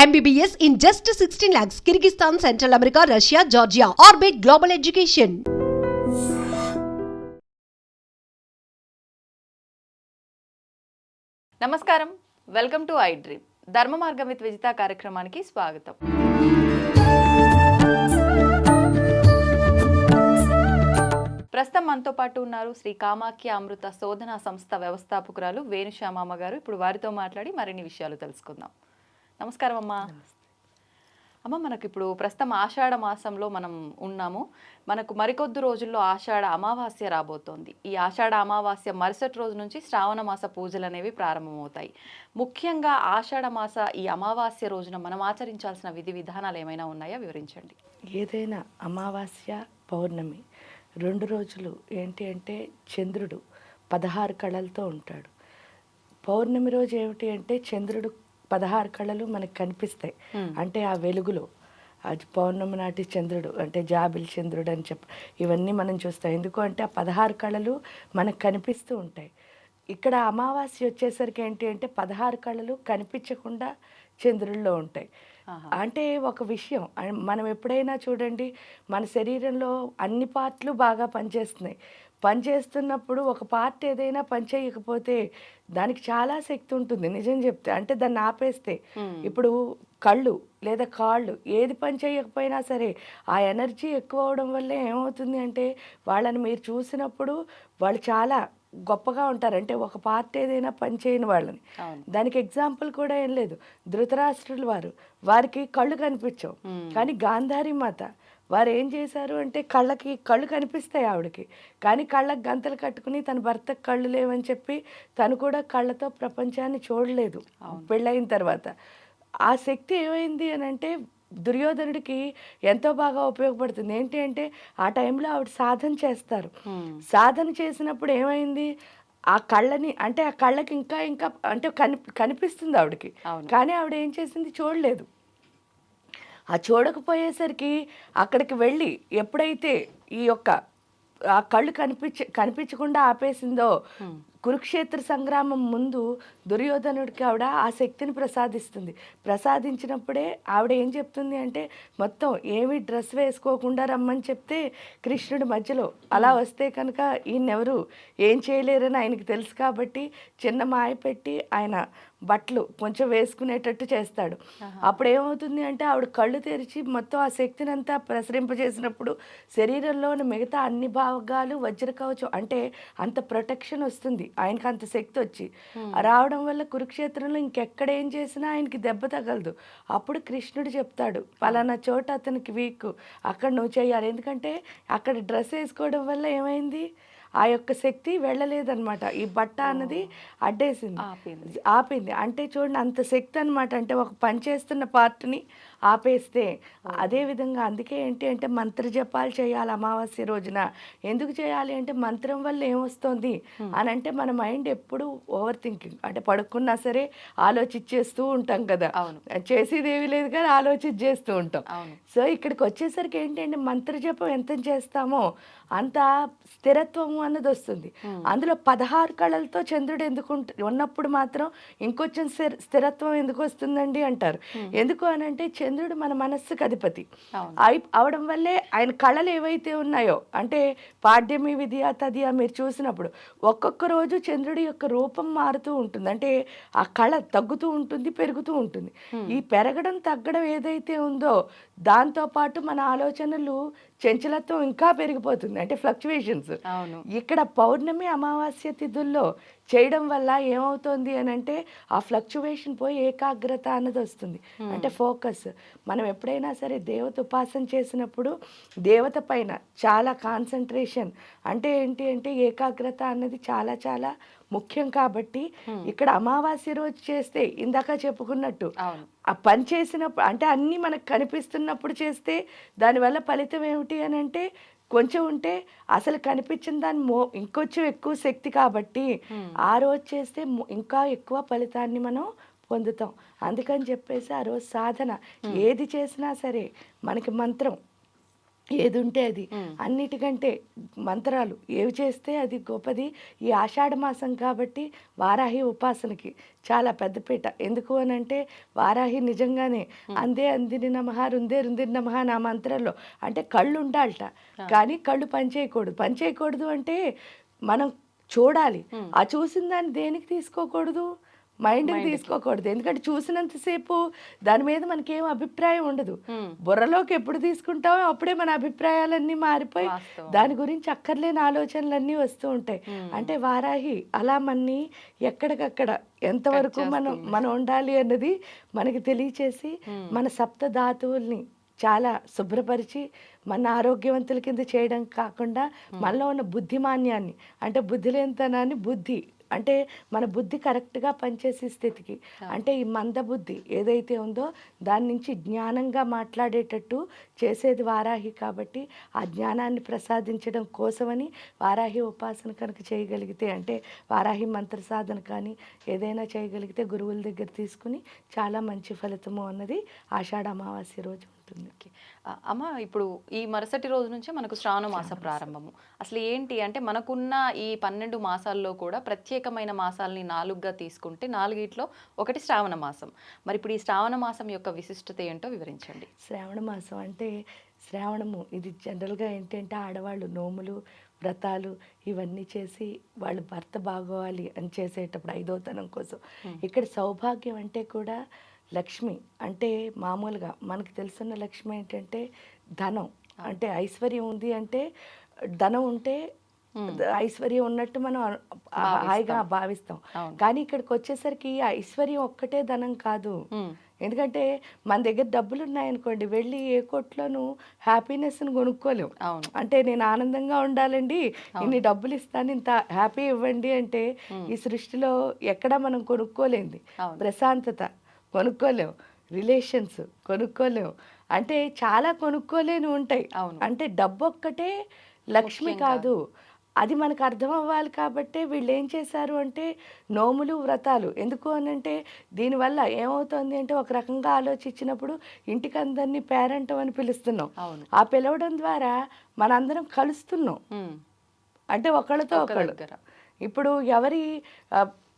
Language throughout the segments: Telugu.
MBBS in just 16 lakhs. Kyrgyzstan, Central America, Russia, Georgia. Orbit Global Education. నమస్కారం, వెల్కమ్ టు ఐ డ్రీమ్. ధర్మ మార్గం విత్ విజిత కార్యక్రమానికి స్వాగతం. ప్రస్తుతం మనతో పాటు ఉన్నారు శ్రీ కామాఖ్య అమృత శోధన సంస్థ వ్యవస్థాపకురాలు వేణుశ్యామమ్మ గారు. ఇప్పుడు వారితో మాట్లాడి మరిన్ని విషయాలు తెలుసుకుందాం. నమస్కారం అమ్మా. అమ్మ, మనకు ఇప్పుడు ప్రస్తుతం ఆషాఢ మాసంలో మనం ఉన్నాము. మనకు మరికొద్ది రోజుల్లో ఆషాఢ అమావాస్య రాబోతోంది. ఈ ఆషాఢ అమావాస్య మరుసటి రోజు నుంచి శ్రావణ మాస పూజలు అనేవి ప్రారంభమవుతాయి. ముఖ్యంగా ఆషాఢ మాస ఈ అమావాస్య రోజున మనం ఆచరించాల్సిన విధి విధానాలు ఏమైనా ఉన్నాయా, వివరించండి. ఏదైనా అమావాస్య పౌర్ణమి 2 రోజులు ఏంటి అంటే చంద్రుడు 16 కళలతో ఉంటాడు. పౌర్ణమి రోజు ఏమిటి అంటే చంద్రుడు 16 కళలు మనకు కనిపిస్తాయి. అంటే ఆ వెలుగులో అది పౌర్ణమి నాటి చంద్రుడు అంటే జాబిల్ చంద్రుడు అని ఇవన్నీ మనం చూస్తాం. ఎందుకు అంటే ఆ 16 కళలు మనకు కనిపిస్తూ ఉంటాయి. ఇక్కడ అమావాస్య వచ్చేసరికి ఏంటి అంటే 16 కళలు కనిపించకుండా చంద్రుల్లో ఉంటాయి. అంటే ఒక విషయం మనం ఎప్పుడైనా చూడండి, మన శరీరంలో అన్ని పార్ట్లు బాగా పనిచేస్తున్నాయి. పనిచేస్తున్నప్పుడు ఒక పార్ట్ ఏదైనా పనిచేయకపోతే దానికి చాలా శక్తి ఉంటుంది. నిజం చెప్తే అంటే దాన్ని ఆపేస్తే ఇప్పుడు కళ్ళు లేదా కాళ్ళు ఏది పని చేయకపోయినా సరే ఆ ఎనర్జీ ఎక్కువ అవడం వల్లే ఏమవుతుంది అంటే వాళ్ళని మీరు చూసినప్పుడు వాళ్ళు చాలా గొప్పగా ఉంటారు. అంటే ఒక పార్ట్ ఏదైనా పని చేయని వాళ్ళని. దానికి ఎగ్జాంపుల్ కూడా ఏం లేదు. ధృతరాష్ట్రులు వారికి కళ్ళు కనిపించవు, కానీ గాంధారి మాత వారు ఏం చేశారు అంటే కళ్ళు కనిపిస్తాయి ఆవిడకి, కానీ కళ్ళకు గంతలు కట్టుకుని తన భర్తకు కళ్ళు లేవని చెప్పి తను కూడా కళ్ళతో ప్రపంచాన్ని చూడలేదు పెళ్ళయిన తర్వాత. ఆ శక్తి ఏమైంది అని అంటే దుర్యోధనుడికి ఎంతో బాగా ఉపయోగపడుతుంది. ఏంటి అంటే ఆ టైంలో ఆవిడ సాధన చేస్తారు. సాధన చేసినప్పుడు ఏమైంది, ఆ కళ్ళని అంటే ఆ కళ్ళకి ఇంకా ఇంకా అంటే కనిపిస్తుంది ఆవిడకి, కానీ ఆవిడ ఏం చేసింది చూడలేదు. ఆ చూడకపోయేసరికి అక్కడికి వెళ్ళి ఎప్పుడైతే ఈ యొక్క ఆ కళ్ళు కనిపించకుండా ఆపేసిందో కురుక్షేత్ర సంగ్రామం ముందు దుర్యోధనుడికి ఆవిడ ఆ శక్తిని ప్రసాదించినప్పుడే ఆవిడ ఏం చెప్తుంది అంటే మొత్తం ఏమీ డ్రెస్ వేసుకోకుండా రమ్మని చెప్తే కృష్ణుడి మధ్యలో అలా వస్తే కనుక ఈయనెవరు ఏం చేయలేరని ఆయనకి తెలుసు కాబట్టి చిన్న మాయ పెట్టి ఆయన బట్టలు కొంచెం వేసుకునేటట్టు చేస్తాడు. అప్పుడు ఏమవుతుంది అంటే ఆవిడ కళ్ళు తెరిచి మొత్తం ఆ శక్తిని అంతా ప్రసరింపజేసినప్పుడు శరీరంలోని మిగతా అన్ని భాగాలు వజ్రకవచం అంటే అంత ప్రొటెక్షన్ వస్తుంది ఆయనకి, అంత శక్తి వచ్చి రావడం వల్ల కురుక్షేత్రంలో ఇంకెక్కడ ఏం చేసినా ఆయనకి దెబ్బ తగలదు. అప్పుడు కృష్ణుడు చెప్తాడు పలానా చోట అతనికి వీక్, అక్కడ నువ్వు చేయాలి. ఎందుకంటే అక్కడ డ్రెస్ వేసుకోవడం వల్ల ఏమైంది, ఆ యొక్క శక్తి వెళ్ళలేదన్నమాట. ఈ బట్ట అన్నది ఆపింది. అంటే చూడండి అంత శక్తి అనమాట. అంటే ఒక పని చేస్తున్న పార్ట్ని ఆపేస్తే అదేవిధంగా అందుకే ఏంటి అంటే మంత్ర జపాలు చేయాలి అమావాస్య రోజున. ఎందుకు చేయాలి అంటే మంత్రం వల్ల ఏమొస్తుంది అని అంటే మన మైండ్ ఎప్పుడు ఓవర్ థింకింగ్, అంటే పడుకున్నా సరే ఆలోచించేస్తూ ఉంటాం కదా, చేసేదేవి లేదు కానీ ఆలోచించేస్తూ ఉంటాం. సో ఇక్కడికి వచ్చేసరికి ఏంటి అంటే మంత్ర జపం ఎంత చేస్తామో అంత స్థిరత్వము అన్నది వస్తుంది. అందులో 16 కళలతో చంద్రుడు ఎందుకు ఉన్నప్పుడు మాత్రం ఇంకొంచెం స్థిరత్వం ఎందుకు వస్తుందండి అంటారు. ఎందుకు అని అంటే చంద్రుడు మన మనస్సుకు అధిపతి అవడం వల్లే ఆయన కళలు ఏవైతే ఉన్నాయో అంటే పాడ్యమి విద్య తదియ మీరు చూసినప్పుడు ఒక్కొక్క రోజు చంద్రుడి యొక్క రూపం మారుతూ ఉంటుంది. అంటే ఆ కళ తగ్గుతూ ఉంటుంది, పెరుగుతూ ఉంటుంది. ఈ పెరగడం తగ్గడం ఏదైతే ఉందో దాంతోపాటు మన ఆలోచనలు చంచలత్వం ఇంకా పెరిగిపోతుంది, అంటే ఫ్లక్చువేషన్స్. ఇక్కడ పౌర్ణమి అమావాస్య తిథుల్లో చేయడం వల్ల ఏమవుతుంది అని అంటే ఆ ఫ్లక్చువేషన్ పోయి ఏకాగ్రత అన్నది వస్తుంది, అంటే ఫోకస్. మనం ఎప్పుడైనా సరే దేవత ఉపాసన చేసినప్పుడు దేవత పైన చాలా కాన్సన్ట్రేషన్ అంటే ఏంటి అంటే ఏకాగ్రత అన్నది చాలా చాలా ముఖ్యం. కాబట్టి ఇక్కడ అమావాస్య రోజు చేస్తే ఇందాక చెప్పుకున్నట్టు ఆ పని చేసినప్పుడు అంటే అన్నీ మనకు కనిపిస్తున్నప్పుడు చేస్తే దానివల్ల ఫలితం ఏమిటి అని అంటే కొంచెం ఉంటే అసలు కనిపించిన దాని ఇంకొంచెం ఎక్కువ శక్తి కాబట్టి ఆ రోజు చేస్తే ఇంకా ఎక్కువ ఫలితాన్ని మనం పొందుతాం. అందుకని చెప్పేసి ఆ రోజు సాధన ఏది చేసినా సరే మనకి మంత్రం ఏది ఉంటే అది, అన్నిటికంటే మంత్రాలు ఏవి చేస్తే అది గొప్పది. ఈ ఆషాఢ మాసం కాబట్టి వారాహి ఉపాసనకి చాలా పెద్దపీట. ఎందుకు అని అంటే వారాహి నిజంగానే అందే అందిని నమః రుందే రుందిని నమః నా మంత్రంలో అంటే కళ్ళు ఉండాలట, కానీ కళ్ళు పనిచేయకూడదు అంటే మనం చూడాలి. ఆ చూసిన దాన్ని దేనికి తీసుకోకూడదు, మైండ్కి తీసుకోకూడదు. ఎందుకంటే చూసినంతసేపు దాని మీద మనకేం అభిప్రాయం ఉండదు. బుర్రలోకి ఎప్పుడు తీసుకుంటామో అప్పుడే మన అభిప్రాయాలన్నీ మారిపోయి దాని గురించి అక్కర్లేని ఆలోచనలన్నీ వస్తూ ఉంటాయి. అంటే వారాహి అలా మనని ఎక్కడికక్కడ ఎంతవరకు మనం ఉండాలి అన్నది మనకి తెలియచేసి మన సప్త ధాతువుల్ని చాలా శుభ్రపరిచి మన ఆరోగ్యవంతుల కింద చేయడం కాకుండా మనలో ఉన్న బుద్ధిమాన్యాన్ని అంటే బుద్ధిలేనితనాన్ని బుద్ధి అంటే మన బుద్ధి కరెక్ట్గా పనిచేసే స్థితికి, అంటే ఈ మంద బుద్ధి ఏదైతే ఉందో దాని నుంచి జ్ఞానంగా మాట్లాడేటట్టు చేసేది వారాహి. కాబట్టి ఆ జ్ఞానాన్ని ప్రసాదించడం కోసమని వారాహి ఉపాసన కనుక చేయగలిగితే, అంటే వారాహి మంత్ర సాధన కానీ ఏదైనా చేయగలిగితే గురువుల దగ్గర తీసుకుని చాలా మంచి ఫలితము అన్నది ఆషాఢ అమావాస్య రోజు ఉంటుంది. అమ్మ, ఇప్పుడు ఈ మరుసటి రోజు నుంచే మనకు శ్రావణ మాస ప్రారంభము. అసలు ఏంటి అంటే మనకున్న ఈ 12 మాసాల్లో కూడా ప్రత్యేకమైన మాసాలని 4గా తీసుకుంటే 4గిట్లో ఒకటి శ్రావణ మాసం. మరి ఇప్పుడు ఈ శ్రావణ మాసం యొక్క విశిష్టత ఏంటో వివరించండి. శ్రావణ మాసం అంటే శ్రావణము ఇది జనరల్గా ఏంటంటే ఆడవాళ్ళు నోములు వ్రతాలు ఇవన్నీ చేసి వాళ్ళు భర్త బాగోవాలి అని చేసేటప్పుడు ఐదోతనం కోసం. ఇక్కడ సౌభాగ్యం అంటే కూడా లక్ష్మి అంటే మామూలుగా మనకు తెలుసున్న లక్ష్మి ఏంటంటే ధనం, అంటే ఐశ్వర్యం ఉంది అంటే ధనం ఉంటే ఐశ్వర్యం ఉన్నట్టు మనం హాయిగా భావిస్తాం. కానీ ఇక్కడికి వచ్చేసరికి ఐశ్వర్యం ఒక్కటే ధనం కాదు. ఎందుకంటే మన దగ్గర డబ్బులు ఉన్నాయనుకోండి, వెళ్ళి ఏ కొట్లోనూ హ్యాపీనెస్ని కొనుక్కోలేం. అంటే నేను ఆనందంగా ఉండాలండి, ఇన్ని డబ్బులు ఇస్తాను, ఇంత హ్యాపీ ఇవ్వండి అంటే ఈ సృష్టిలో ఎక్కడా మనం కొనుక్కోలేంది. ప్రశాంతత కొనుక్కోలేము, రిలేషన్స్ కొనుక్కోలేము, అంటే చాలా కొనుక్కోలేని ఉంటాయి. అంటే డబ్బు ఒక్కటే లక్ష్మి కాదు, అది మనకు అర్థం అవ్వాలి. కాబట్టి వీళ్ళు ఏం చేశారు అంటే నోములు వ్రతాలు. ఎందుకు అని అంటే దీనివల్ల ఏమవుతుంది అంటే ఒక రకంగా ఆలోచించినప్పుడు ఇంటికి అందరినీ పేరెంట్ అని పిలుస్తున్నాం. ఆ పిలవడం ద్వారా మనందరం కలుస్తున్నాం, అంటే ఒకళ్ళతో ఒకళ్ళు. ఇప్పుడు ఎవరి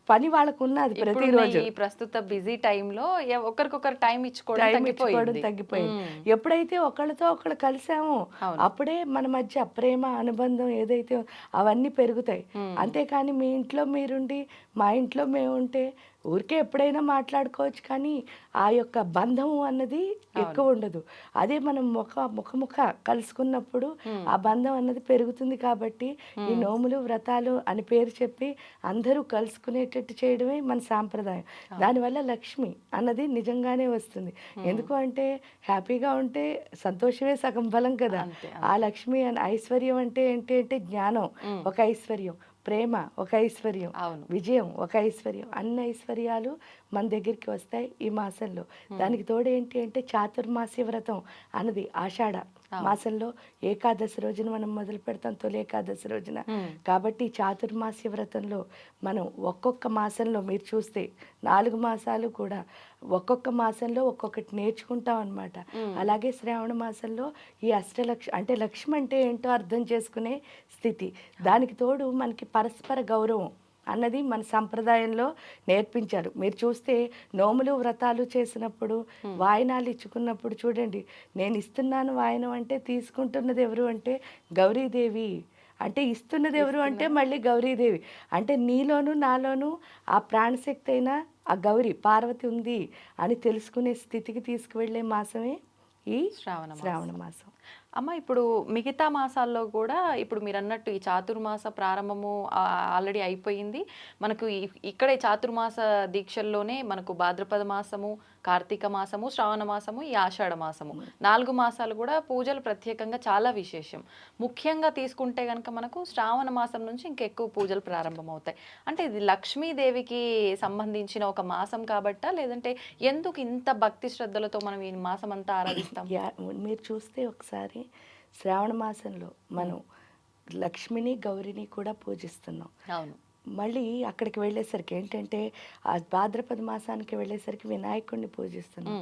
పని వాళ్ళకు ఉన్నది ప్రతిరోజు. ఈ ప్రస్తుత బిజీ టైంలో ఒకరికొకరు టైం ఇచ్చుకోవడం తగ్గిపోయింది. ఎప్పుడైతే ఒకళ్ళతో ఒకళ్ళు కలిసామో అప్పుడే మన మధ్య ప్రేమ అనుబంధం ఏదైతే అవన్నీ పెరుగుతాయి. అంతేకాని మీ ఇంట్లో మీరుండి మా ఇంట్లో మేము ఉంటే ఊరికే ఎప్పుడైనా మాట్లాడుకోవచ్చు, కానీ ఆ యొక్క బంధము అన్నది ఎక్కువ ఉండదు. అదే మనం ముఖ కలుసుకున్నప్పుడు ఆ బంధం అన్నది పెరుగుతుంది. కాబట్టి ఈ నోములు వ్రతాలు అని పేరు చెప్పి అందరూ కలుసుకునేటట్టు చేయడమే మన సాంప్రదాయం. దానివల్ల లక్ష్మి అన్నది నిజంగానే వస్తుంది. ఎందుకు అంటే హ్యాపీగా ఉంటే సంతోషమే సగం బలం కదా. ఆ లక్ష్మి ఐశ్వర్యం అంటే ఏంటి అంటే జ్ఞానం ఒక ఐశ్వర్యం, ప్రేమ ఒక ఐశ్వర్యం, విజయం ఒక ఐశ్వర్యం, అన్ని ఐశ్వర్యాలు మన దగ్గరికి వస్తాయి ఈ మాసంలో. దానికి తోడు ఏంటి అంటే చాతుర్మాస్య వ్రతం అన్నది ఆషాఢ మాసంలో ఏకాదశి రోజున మనం మొదలు పెడతాం, తొలి ఏకాదశి రోజున. కాబట్టి చాతుర్మాస్య వ్రతంలో మనం ఒక్కొక్క మాసంలో మీరు చూస్తే 4 మాసాలు కూడా ఒక్కొక్క మాసంలో ఒక్కొక్కటి నేర్చుకుంటాం అనమాట. అలాగే శ్రావణ మాసంలో ఈ అంటే లక్ష్మి అంటే ఏంటో అర్థం చేసుకునే స్థితి. దానికి తోడు మనకి పరస్పర గౌరవం అన్నది మన సంప్రదాయంలో నేర్పించారు. మీరు చూస్తే నోములు వ్రతాలు చేసినప్పుడు వాయినాలు ఇచ్చుకున్నప్పుడు చూడండి, నేను ఇస్తున్నాను వాయనం అంటే తీసుకుంటున్నది ఎవరు అంటే గౌరీదేవి, అంటే ఇస్తున్నది ఎవరు అంటే మళ్ళీ గౌరీదేవి. అంటే నీలోను నాలోను ఆ ప్రాణశక్తి అయిన ఆ గౌరీ పార్వతి ఉంది అని తెలుసుకునే స్థితికి తీసుకువెళ్ళే మాసమే ఈ శ్రావణ మాసం. అమ్మ, ఇప్పుడు మిగతా మాసాల్లో కూడా ఇప్పుడు మీరు అన్నట్టు ఈ చాతుర్మాస ప్రారంభము ఆల్రెడీ అయిపోయింది. మనకు ఇక్కడే చాతుర్మాస దీక్షల్లోనే మనకు భాద్రపద మాసము, కార్తీక మాసము, శ్రావణ మాసము, ఈ ఆషాఢ మాసము 4 మాసాలు కూడా పూజలు ప్రత్యేకంగా చాలా విశేషం. ముఖ్యంగా తీసుకుంటే కనుక మనకు శ్రావణ మాసం నుంచి ఇంకెక్కువ పూజలు ప్రారంభమవుతాయి. అంటే ఇది లక్ష్మీదేవికి సంబంధించిన ఒక మాసం కాబట్టా, లేదంటే ఎందుకు ఇంత భక్తి శ్రద్ధలతో మనం ఈ మాసం అంతా ఆరాధిస్తాం? మీరు చూస్తే ఒకసారి శ్రావణ మాసంలో మనం లక్ష్మిని గౌరిని కూడా పూజిస్తున్నాం. అవును. మళ్ళీ అక్కడికి వెళ్ళేసరికి ఏంటంటే ఆ భాద్రపద మాసానికి వెళ్ళేసరికి వినాయకుడిని పూజిస్తున్నాం.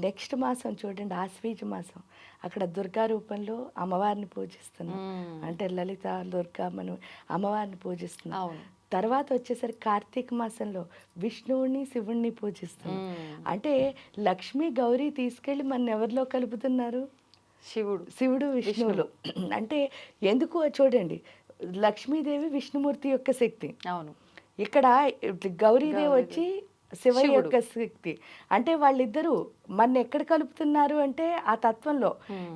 నెక్స్ట్ మాసం చూడండి, ఆశ్వీజ మాసం, అక్కడ దుర్గా రూపంలో అమ్మవారిని పూజిస్తున్నాం. అంటే లలిత దుర్గా మనం అమ్మవారిని పూజిస్తున్నాం. అవును. తర్వాత వచ్చేసరికి కార్తీక మాసంలో విష్ణువుని శివుణ్ణి పూజిస్తున్నాం. అంటే లక్ష్మి గౌరీ తీసుకెళ్ళి మన ఎవరిలో కలుపుతున్నారు? శివుడు విష్ణువులు. అంటే ఎందుకు చూడండి, లక్ష్మీదేవి విష్ణుమూర్తి యొక్క శక్తి. అవును. ఇక్కడ గౌరీదేవి వచ్చి శివ యొక్క శక్తి. అంటే వాళ్ళిద్దరూ మన ఎక్కడ కలుపుతున్నారు అంటే ఆ తత్వంలో.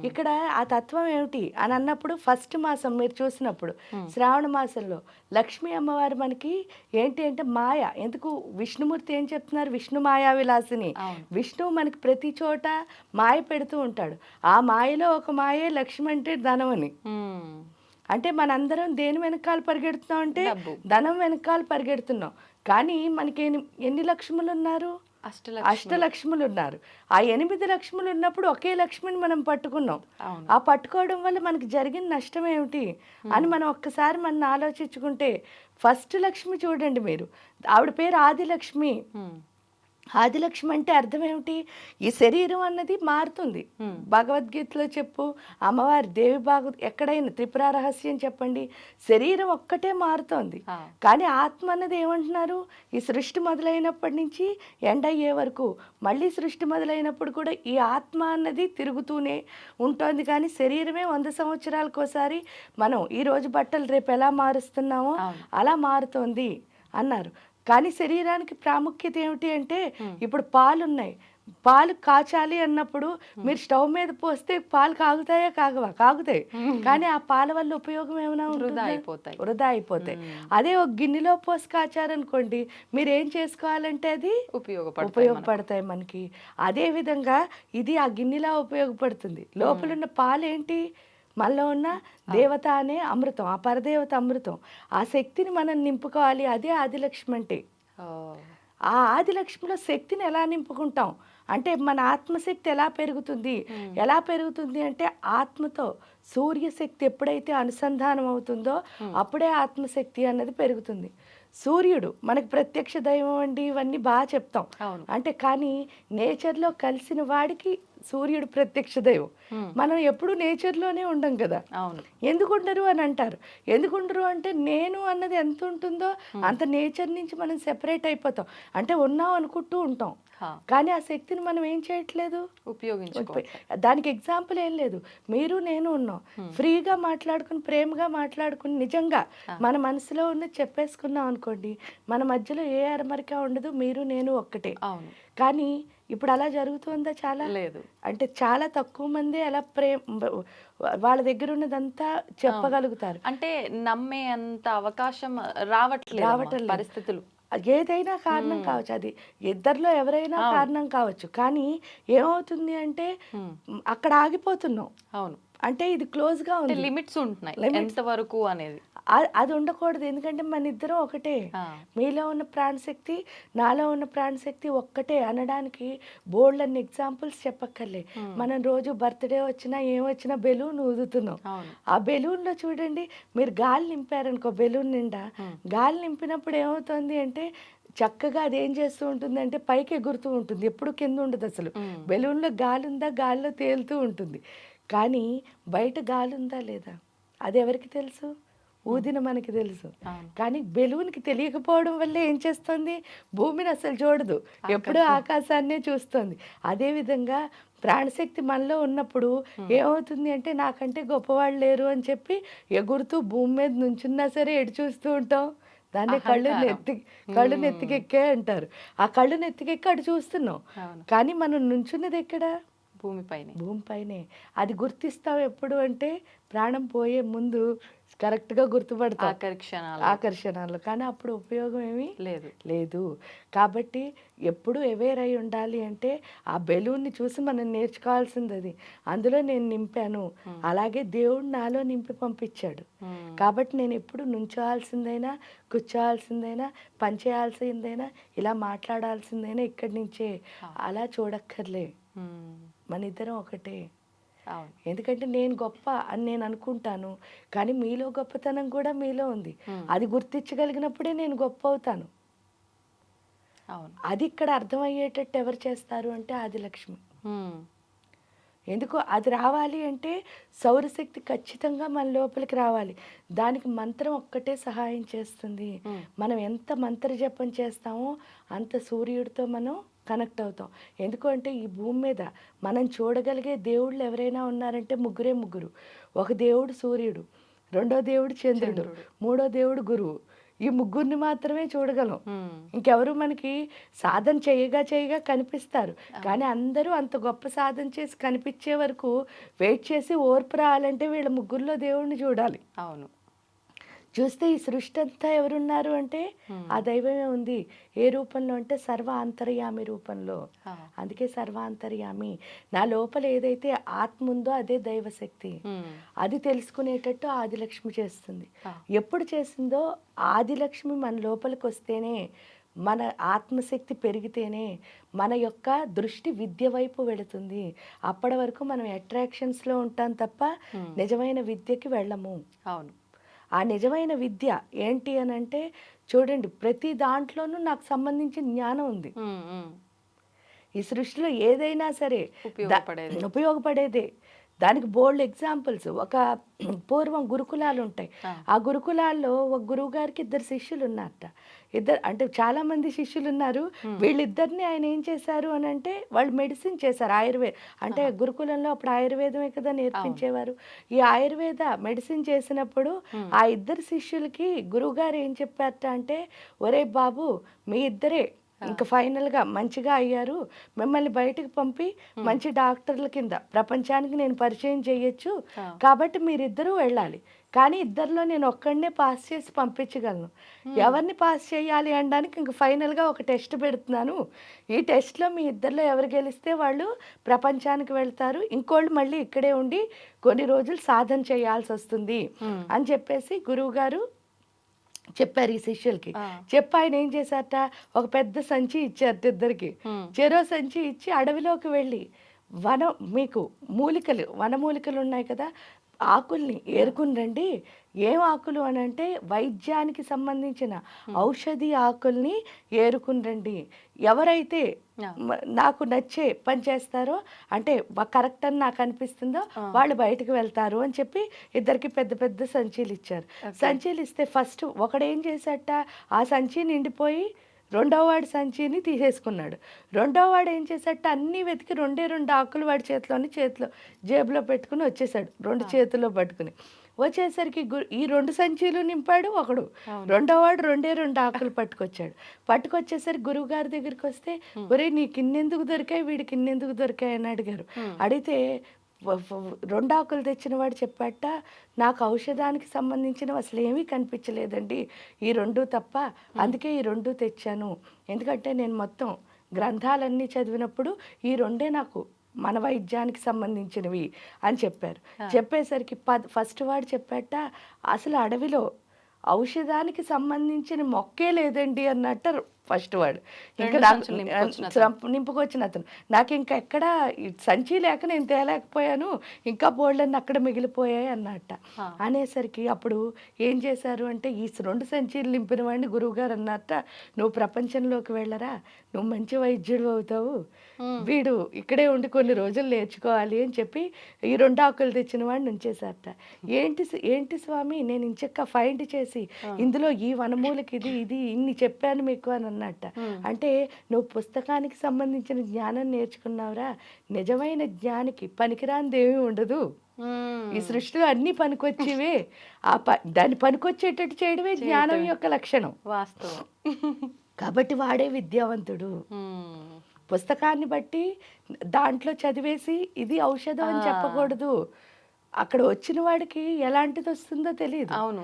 ఇక్కడ ఆ తత్వం ఏమిటి అని అన్నప్పుడు ఫస్ట్ మాసం మీరు చూసినప్పుడు శ్రావణ మాసంలో లక్ష్మీ అమ్మవారు మనకి ఏంటి అంటే మాయ. ఎందుకు విష్ణుమూర్తి ఏం చెప్తున్నారు? విష్ణు మాయా విలాసిని. విష్ణువు మనకి ప్రతి చోట మాయ పెడుతూ ఉంటాడు. ఆ మాయలో ఒక మాయే లక్ష్మి అంటే ధనం అని. అంటే మనందరం దేని వెనకాల పరిగెడుతున్నాం అంటే ధనం వెనకాల పరిగెడుతున్నాం. కానీ మనకి ఎన్ని లక్ష్ములు ఉన్నారు? అష్టలక్ష్ములు ఉన్నారు. ఆ 8 లక్ష్ములు ఉన్నప్పుడు ఒకే లక్ష్మిని మనం పట్టుకున్నాం. ఆ పట్టుకోవడం వల్ల మనకి జరిగిన నష్టం ఏమిటి అని మనం ఒక్కసారి మనం ఆలోచించుకుంటే, ఫస్ట్ లక్ష్మి చూడండి మీరు, ఆవిడ పేరు ఆదిలక్ష్మి. ఆదిలక్ష్మి అంటే అర్థం ఏమిటి? ఈ శరీరం అన్నది మారుతుంది. భగవద్గీతలో చెప్పు, అమ్మవారి దేవి ఎక్కడైనా త్రిపుర రహస్యం చెప్పండి, శరీరం ఒక్కటే మారుతోంది. కానీ ఆత్మ అన్నది ఏమంటున్నారు? ఈ సృష్టి మొదలైనప్పటి నుంచి ఎండ్ అయ్యే వరకు, మళ్ళీ సృష్టి మొదలైనప్పుడు కూడా ఈ ఆత్మ అన్నది తిరుగుతూనే ఉంటుంది. కానీ శరీరమే 100 సంవత్సరాలకోసారి మనం ఈరోజు బట్టలు రేపు ఎలా మారుస్తున్నామో అలా మారుతోంది అన్నారు. కానీ శరీరానికి ప్రాముఖ్యత ఏమిటి అంటే, ఇప్పుడు పాలు ఉన్నాయి, పాలు కాచాలి అన్నప్పుడు మీరు స్టవ్ మీద పోస్తే పాలు కాగుతాయా? కాగుతాయి. కానీ ఆ పాల వల్ల ఉపయోగం ఏమైనా వృధా అయిపోతాయి. అదే ఒక గిన్నెలో పోసి కాచారనుకోండి, మీరు ఏం చేసుకోవాలంటే అది ఉపయోగపడతాయి మనకి. అదే విధంగా ఇది ఆ గిన్నెలా ఉపయోగపడుతుంది. లోపలున్న పాలు ఏంటి? మనలో ఉన్న దేవత అనే అమృతం, ఆ పరదేవత అమృతం. ఆ శక్తిని మనం నింపుకోవాలి. అదే ఆదిలక్ష్మి అంటే. ఆ ఆదిలక్ష్మిలో శక్తిని ఎలా నింపుకుంటాం అంటే, మన ఆత్మశక్తి ఎలా పెరుగుతుంది అంటే, ఆత్మతో సూర్యశక్తి ఎప్పుడైతే అనుసంధానం అవుతుందో అప్పుడే ఆత్మశక్తి అన్నది పెరుగుతుంది. సూర్యుడు మనకి ప్రత్యక్ష దైవం అండి, ఇవన్నీ బాగా చెప్తాం. అంటే కానీ నేచర్లో కలిసిన వాడికి సూర్యుడు ప్రత్యక్ష దైవం. మనం ఎప్పుడు నేచర్లోనే ఉండం కదా. ఎందుకుండరు అని అంటారు. ఎందుకుండరు అంటే, నేను అన్నది ఎంత ఉంటుందో అంత నేచర్ నుంచి మనం సెపరేట్ అయిపోతాం. అంటే ఉన్నాం అనుకుంటూ ఉంటాం, కానీ ఆ శక్తిని మనం ఏం చేయట్లేదు, దానికి ఎగ్జాంపుల్ ఏం లేదు. మీరు నేను ఉన్నాం, ఫ్రీగా మాట్లాడుకుని ప్రేమగా మాట్లాడుకుని నిజంగా మన మనసులో ఉన్నది చెప్పేసుకున్నాం అనుకోండి, మన మధ్యలో ఏ అరమరిక ఉండదు, మీరు నేను ఒక్కటే. కానీ ఇప్పుడు అలా జరుగుతుందా? చాలా లేదు. అంటే చాలా తక్కువ మంది అలా వాళ్ళ దగ్గర ఉన్నదంతా చెప్పగలుగుతారు. అంటే నమ్మే అంత అవకాశం రావట్లేదు పరిస్థితులు. ఏదైనా కారణం కావచ్చు, అది ఇద్దరిలో ఎవరైనా కారణం కావచ్చు. కానీ ఏమవుతుంది అంటే అక్కడ ఆగిపోతున్నాం. అంటే ఇది క్లోజ్ గా ఉంది, లిమిట్స్ ఉంటున్నాయి ఎంతవరకు అనేది. అది ఉండకూడదు. ఎందుకంటే మన ఇద్దరం ఒకటే. మీలో ఉన్న ప్రాణశక్తి నాలో ఉన్న ప్రాణశక్తి ఒక్కటే అనడానికి బోల్డ్ అన్ని ఎగ్జాంపుల్స్ చెప్పక్కర్లే. మనం రోజు బర్త్డే వచ్చినా ఏమొచ్చినా బెలూన్ ఊదుతున్నాం. ఆ బెలూన్లో చూడండి, మీరు గాలి నింపారనుకో, బెలూన్ నిండా గాలి నింపినప్పుడు ఏమవుతుంది అంటే, చక్కగా అది ఏం చేస్తూ ఉంటుంది అంటే పైకి ఎగురుతూ ఉంటుంది, ఎప్పుడు కింద ఉండదు. అసలు బెలూన్లో గాలి ఉందా, గాలిలో తేలుతూ ఉంటుంది. కానీ బయట గాలి ఉందా లేదా అది ఎవరికి తెలుసు? ఊదిన మనకి తెలుసు. కానీ బెలూన్కి తెలియకపోవడం వల్ల ఏం చేస్తుంది, భూమిని అసలు చూడదు, ఎప్పుడూ ఆకాశాన్నే చూస్తుంది. అదేవిధంగా ప్రాణశక్తి మనలో ఉన్నప్పుడు ఏమవుతుంది అంటే, నాకంటే గొప్పవాళ్ళు లేరు అని చెప్పి ఎగురుతూ భూమి మీద నుంచున్నా సరే ఎటు చూస్తూ ఉంటాం. దాన్ని కళ్ళు నెత్తికెక్కే అంటారు. ఆ కళ్ళు నెత్తికెక్కి అటు చూస్తున్నాం. కానీ మనం నుంచున్నది ఎక్కడ? భూమిపైనే. అది గుర్తిస్తాం ఎప్పుడు అంటే, ప్రాణం పోయే ముందు కరెక్ట్గా గుర్తుపడతాం ఆకర్షణలు. కానీ అప్పుడు ఉపయోగం ఏమీ లేదు. కాబట్టి ఎప్పుడు అవేర్ అయి ఉండాలి. అంటే ఆ బెలూన్ని చూసి మనం నేర్చుకోవాల్సింది అది. అందులో నేను నింపాను, అలాగే దేవుడు నాలో నింపి పంపించాడు. కాబట్టి నేను ఎప్పుడు నుంచోవాల్సిందైనా, కూర్చోవాల్సిందైనా, పనిచేయాల్సిందైనా, ఇలా మాట్లాడాల్సిందైనా ఇక్కడి నుంచే. అలా చూడక్కర్లే, మన ఇద్దరం ఒకటే. ఎందుకంటే నేను గొప్ప అని నేను అనుకుంటాను, కానీ మీలో గొప్పతనం కూడా మీలో ఉంది. అది గుర్తించగలిగినప్పుడే నేను గొప్ప అవుతాను. అది ఇక్కడ అర్థమయ్యేటట్టు ఎవరు చేస్తారు అంటే ఆదిలక్ష్మి. ఎందుకు అది రావాలి అంటే సౌరశక్తి ఖచ్చితంగా మన లోపలికి రావాలి. దానికి మంత్రం ఒక్కటే సహాయం చేస్తుంది. మనం ఎంత మంత్ర జపం చేస్తామో అంత సూర్యుడితో మనం కనెక్ట్ అవుతాం. ఎందుకంటే ఈ భూమి మీద మనం చూడగలిగే దేవుళ్ళు ఎవరైనా ఉన్నారంటే ముగ్గురు. ఒక దేవుడు సూర్యుడు, రెండో దేవుడు చంద్రుడు, మూడో దేవుడు గురువు. ఈ ముగ్గురిని మాత్రమే చూడగలం. ఇంకెవరు మనకి సాధన చేయగా కనిపిస్తారు. కానీ అందరూ అంత గొప్ప సాధన చేసి కనిపించే వరకు వెయిట్ చేసి ఓర్పు రావాలంటే వీళ్ళ ముగ్గురులో దేవుడిని చూడాలి. అవును. చూస్తే ఈ సృష్టి అంతా ఎవరున్నారు అంటే ఆ దైవమే ఉంది. ఏ రూపంలో అంటే సర్వ అంతర్యామి రూపంలో. అందుకే సర్వాంతర్యామి. నా లోపల ఏదైతే ఆత్మ ఉందో అదే దైవశక్తి. అది తెలుసుకునేటట్టు ఆదిలక్ష్మి చేస్తుంది. ఎప్పుడు చేసిందో ఆదిలక్ష్మి మన లోపలికి వస్తేనే, మన ఆత్మశక్తి పెరిగితేనే మన యొక్క దృష్టి విద్య వైపు వెళుతుంది. అప్పటి వరకు మనం అట్రాక్షన్స్లో ఉంటాం తప్ప నిజమైన విద్యకి వెళ్ళము. అవును. ఆ నిజమైన విద్య ఏంటి అని అంటే చూడండి, ప్రతి దాంట్లోనూ నాకు సంబంధించిన జ్ఞానం ఉంది. ఈ సృష్టిలో ఏదైనా సరే ఉపయోగపడేదే. దానికి బోల్డ్ ఎగ్జాంపుల్స్. ఒక పూర్వం గురుకులాలు ఉంటాయి. ఆ గురుకులాల్లో ఒక గురువు గారికి 2 శిష్యులు ఉన్నారట. అంటే చాలా మంది శిష్యులు ఉన్నారు. వీళ్ళిద్దరిని ఆయన ఏం చేశారు అని అంటే వాళ్ళు మెడిసిన్ చేశారు. అంటే గురుకులంలో అప్పుడు ఆయుర్వేదమే కదా నేర్పించేవారు. ఈ ఆయుర్వేద మెడిసిన్ చేసినప్పుడు ఆ 2 శిష్యులకి గురువు గారు ఏం చెప్పారట అంటే, ఒరే బాబు, మీ ఇద్దరే ఇంకా ఫైనల్గా మంచిగా అయ్యారు, మిమ్మల్ని బయటకు పంపి మంచి డాక్టర్ల కింద ప్రపంచానికి నేను పరిచయం చేయొచ్చు, కాబట్టి మీరిద్దరూ వెళ్ళాలి. కానీ ఇద్దరిలో నేను ఒక్కడనే పాస్ చేసి పంపించగలను. ఎవరిని పాస్ చేయాలి అనడానికి ఇంక ఫైనల్గా ఒక టెస్ట్ పెడుతున్నాను. ఈ టెస్ట్లో మీ ఇద్దరిలో ఎవరు గెలిస్తే వాళ్ళు ప్రపంచానికి వెళ్తారు, ఇంకోళ్ళు మళ్ళీ ఇక్కడే ఉండి కొన్ని రోజులు సాధన చేయాల్సి వస్తుంది అని చెప్పేసి గురువు గారు చెప్పారు ఈ శిష్యులకి. చెప్పి ఆయన ఏం చేశారట, ఒక పెద్ద సంచి ఇచ్చారట ఇద్దరికి. చెరో సంచి ఇచ్చి అడవిలోకి వెళ్ళి మీకు వనమూలికలు ఉన్నాయి కదా, ఆకుల్ని ఏరుకుని రండి. ఏం ఆకులు అని అంటే వైద్యానికి సంబంధించిన ఔషధి ఆకుల్ని ఏరుకుని రండి. ఎవరైతే నాకు నచ్చే పని చేస్తారో, అంటే కరెక్ట్ అని నాకు అనిపిస్తుందో వాళ్ళు బయటకు వెళ్తారు అని చెప్పి ఇద్దరికి పెద్ద పెద్ద సంచీలు ఇచ్చారు. సంచీలు ఇస్తే ఫస్ట్ ఒకడేం చేశాట, ఆ సంచి నిండిపోయి రెండో వాడి సంచిని తీసేసుకున్నాడు. రెండో వాడు ఏం చేశాట, అన్నీ వెతికి 2 ఆకులు వాడి చేతిలో జేబులో పెట్టుకుని వచ్చేసాడు, 2 చేతుల్లో పట్టుకుని. వచ్చేసరికి ఈ 2 సంచీలు నింపాడు ఒకడు. రెండో వాడు 2 ఆకులు పట్టుకొచ్చేసరికి గురువు గారి దగ్గరికి వస్తే, ఒరే నీకు ఇన్నెందుకు దొరికాయి, వీడికి ఇన్నెందుకు దొరికాయి అని అడిగారు. అడిగితే 2 ఆకులు తెచ్చిన వాడు చెప్పాట, నాకు ఔషధానికి సంబంధించినవి అసలు ఏమీ కనిపించలేదండి, ఈ 2 తప్ప, అందుకే ఈ 2 తెచ్చాను. ఎందుకంటే నేను మొత్తం గ్రంథాలన్నీ చదివినప్పుడు ఈ 2 నాకు మన వైద్యానికి సంబంధించినవి అని చెప్పారు. చెప్పేసరికి ఫస్ట్ వాడు చెప్పాట, అసలు అడవిలో ఔషధానికి సంబంధించిన మొక్కే లేదండి అన్నట్టు ఫస్ట్ వాడు. ఇంకా నింపుకొచ్చిన అతను, నాకు ఇంకా ఎక్కడ సంచి లేక నేను తేలేకపోయాను, ఇంకా బోల్డన్ని అక్కడ మిగిలిపోయాయి అన్నట్ట. అనేసరికి అప్పుడు ఏం చేశారు అంటే, ఈ 2 సంచీలు నింపిన వాడిని గురువుగారు అన్నట్ట, నువ్వు ప్రపంచంలోకి వెళ్ళరా, నువ్వు మంచి వైద్యుడు అవుతావు, వీడు ఇక్కడే ఉండి కొన్ని రోజులు నేర్చుకోవాలి అని చెప్పి ఈ 2 ఆకులు తెచ్చిన వాడిని ఉంచేశారట. ఏంటి స్వామి, నేను ఇంచక్క ఫైండ్ చేసి ఇందులో ఈ వనమూలకి ఇది ఇన్ని చెప్పాను మీకు అని అన్నట్ట. అంటే నువ్వు పుస్తకానికి సంబంధించిన జ్ఞానం నేర్చుకున్నావురా, నిజమైన జ్ఞానికి పనికిరానిదేమీ ఉండదు. ఈ సృష్టిలో అన్ని పనికొచ్చేవే, దాన్ని పనికొచ్చేటట్టు చేయడమే జ్ఞానం యొక్క లక్షణం. వాస్తవం. కాబట్టి వాడే విద్యావంతుడు. పుస్తకాన్ని బట్టి దాంట్లో చదివేసి ఇది ఔషధం అని చెప్పకూడదు. అక్కడ వచ్చిన వాడికి ఎలాంటిది వస్తుందో తెలియదు. అవును,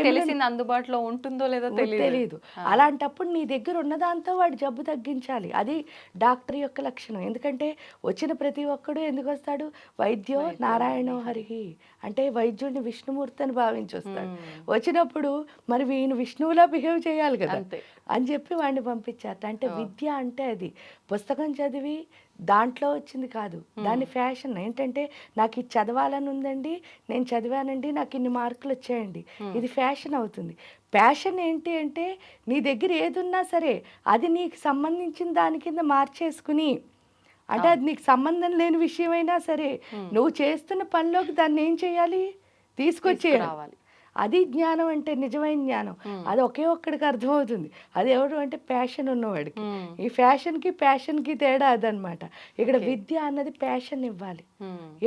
తెలిసింది అందుబాటులో ఉంటుందో లేదో తెలియదు. అలాంటప్పుడు నీ దగ్గర ఉన్నదాంతో వాడు జబ్బు తగ్గించాలి. అది డాక్టర్ యొక్క లక్షణం. ఎందుకంటే వచ్చిన ప్రతి ఒక్కడు ఎందుకు వస్తాడు, వైద్యో నారాయణో హరిహి అంటే వైద్యుడిని విష్ణుమూర్తి అని భావించి వస్తాడు. వచ్చినప్పుడు మరి వీని విష్ణువులా బిహేవ్ చేయాలి కదా అని చెప్పి వాడిని పంపించారు. అంటే విద్య అంటే అది పుస్తకం చదివి దాంట్లో వచ్చింది కాదు, దాని ఫ్యాషన్ ఏంటంటే, నాకు ఇది చదవాలని ఉందండి, నేను చదివానండి, నాకు ఇన్ని మార్కులు వచ్చాయండి, ఇది ఫ్యాషన్ అవుతుంది. ప్యాషన్ ఏంటి అంటే, నీ దగ్గర ఏది ఉన్నా సరే అది నీకు సంబంధించిన దాని కింద మార్చేసుకుని అంటే అది నీకు సంబంధం లేని విషయమైనా సరే నువ్వు చేస్తున్న పనిలోకి దాన్ని ఏం చేయాలి, తీసుకొచ్చేయాలి. అది జ్ఞానం అంటే, నిజమైన జ్ఞానం. అది ఒకే ఒక్కడికి అర్థమవుతుంది. అది ఎవరు అంటే ప్యాషన్ ఉన్నవాడికి. ఈ ప్యాషన్కి తేడా అదనమాట. ఇక్కడ విద్య అన్నది ప్యాషన్ ఇవ్వాలి.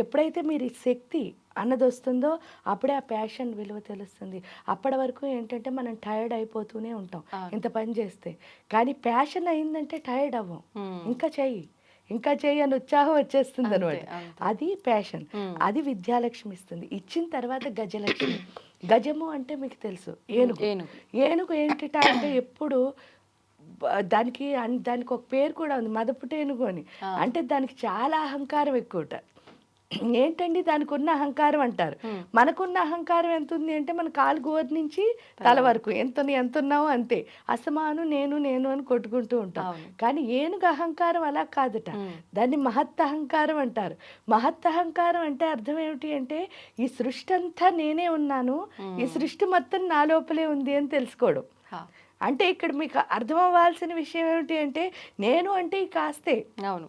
ఎప్పుడైతే మీరు ఈ శక్తి అన్నది వస్తుందో అప్పుడే ఆ ప్యాషన్ విలువ తెలుస్తుంది. అప్పటి వరకు ఏంటంటే మనం టైర్డ్ అయిపోతూనే ఉంటాం ఇంత పని చేస్తే. కానీ ప్యాషన్ అయిందంటే టైర్డ్ అవ్వం, ఇంకా చెయ్యి అని ఉత్సాహం వచ్చేస్తుంది అనమాట. అది ప్యాషన్. అది విద్యాలక్ష్మి ఇస్తుంది. ఇచ్చిన తర్వాత గజలక్ష్మి. గజము అంటే మీకు తెలుసు, ఏనుగు ఏంటిట అంటే ఎప్పుడు దానికి ఒక పేరు కూడా ఉంది, మదపుటేనుగు అని. అంటే దానికి చాలా అహంకారం ఎక్కువట. ఏంటండి దానికి ఉన్న అహంకారం అంటారు. మనకున్న అహంకారం ఎంత ఉంది అంటే మన కాలు గోరు నుంచి తల వరకు ఎంత ఉన్నామో అంతే. అసమాను నేను అని కొట్టుకుంటూ ఉంటాం. కానీ ఏనుగు అహంకారం అలా కాదట. దాన్ని మహత్ అహంకారం అంటారు. మహత్ అహంకారం అంటే అర్థం ఏమిటి అంటే ఈ సృష్టి అంతా నేనే ఉన్నాను, ఈ సృష్టి మొత్తం నా లోపలే ఉంది అని తెలుసుకోవడం. అంటే ఇక్కడ మీకు అర్థం అవ్వాల్సిన విషయం ఏమిటి అంటే నేను అంటే ఈ కాస్తే. అవును.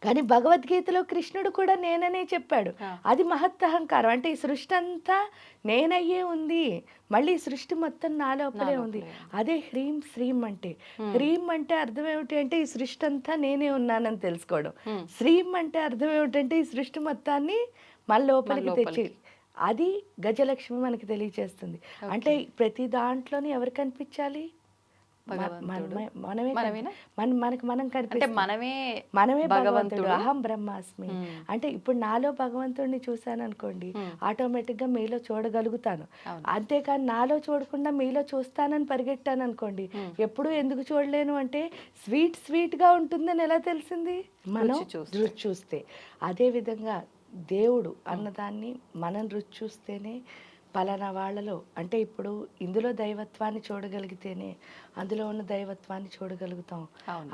కానీ భగవద్గీతలో కృష్ణుడు కూడా నేననే చెప్పాడు. అది మహత్ అహంకారం. అంటే ఈ సృష్టి అంతా నేనయ్యే ఉంది, మళ్ళీ ఈ సృష్టి మొత్తం నా లోపలే ఉంది. అదే హ్రీం శ్రీం అంటే. హ్రీం అంటే అర్థం ఏమిటి అంటే ఈ సృష్టి అంతా నేనే ఉన్నానని తెలుసుకోవడం. శ్రీం అంటే అర్థం ఏమిటంటే ఈ సృష్టి మొత్తాన్ని మన లోపలికి తెచ్చి. అది గజలక్ష్మి మనకి తెలియచేస్తుంది. అంటే ప్రతి దాంట్లోనే ఎవరు కనిపించాలి, మనమే భగవంతుడు. అహం బ్రహ్మాస్మి అంటే ఇప్పుడు నాలో భగవంతుడిని చూశాను అనుకోండి, ఆటోమేటిక్ గా మీలో చూడగలుగుతాను. అంతేకాని నాలో చూడకుండా మీలో చూస్తానని పరిగెట్టాను అనుకోండి, ఎప్పుడు ఎందుకు చూడలేను అంటే స్వీట్ గా ఉంటుందని ఎలా తెలిసింది, మనం రుచి చూస్తే. అదే విధంగా దేవుడు అన్నదాన్ని మనం రుచి చూస్తేనే పలానా వాళ్ళలో అంటే ఇప్పుడు ఇందులో దైవత్వాన్ని చూడగలిగితేనే అందులో ఉన్న దైవత్వాన్ని చూడగలుగుతాం.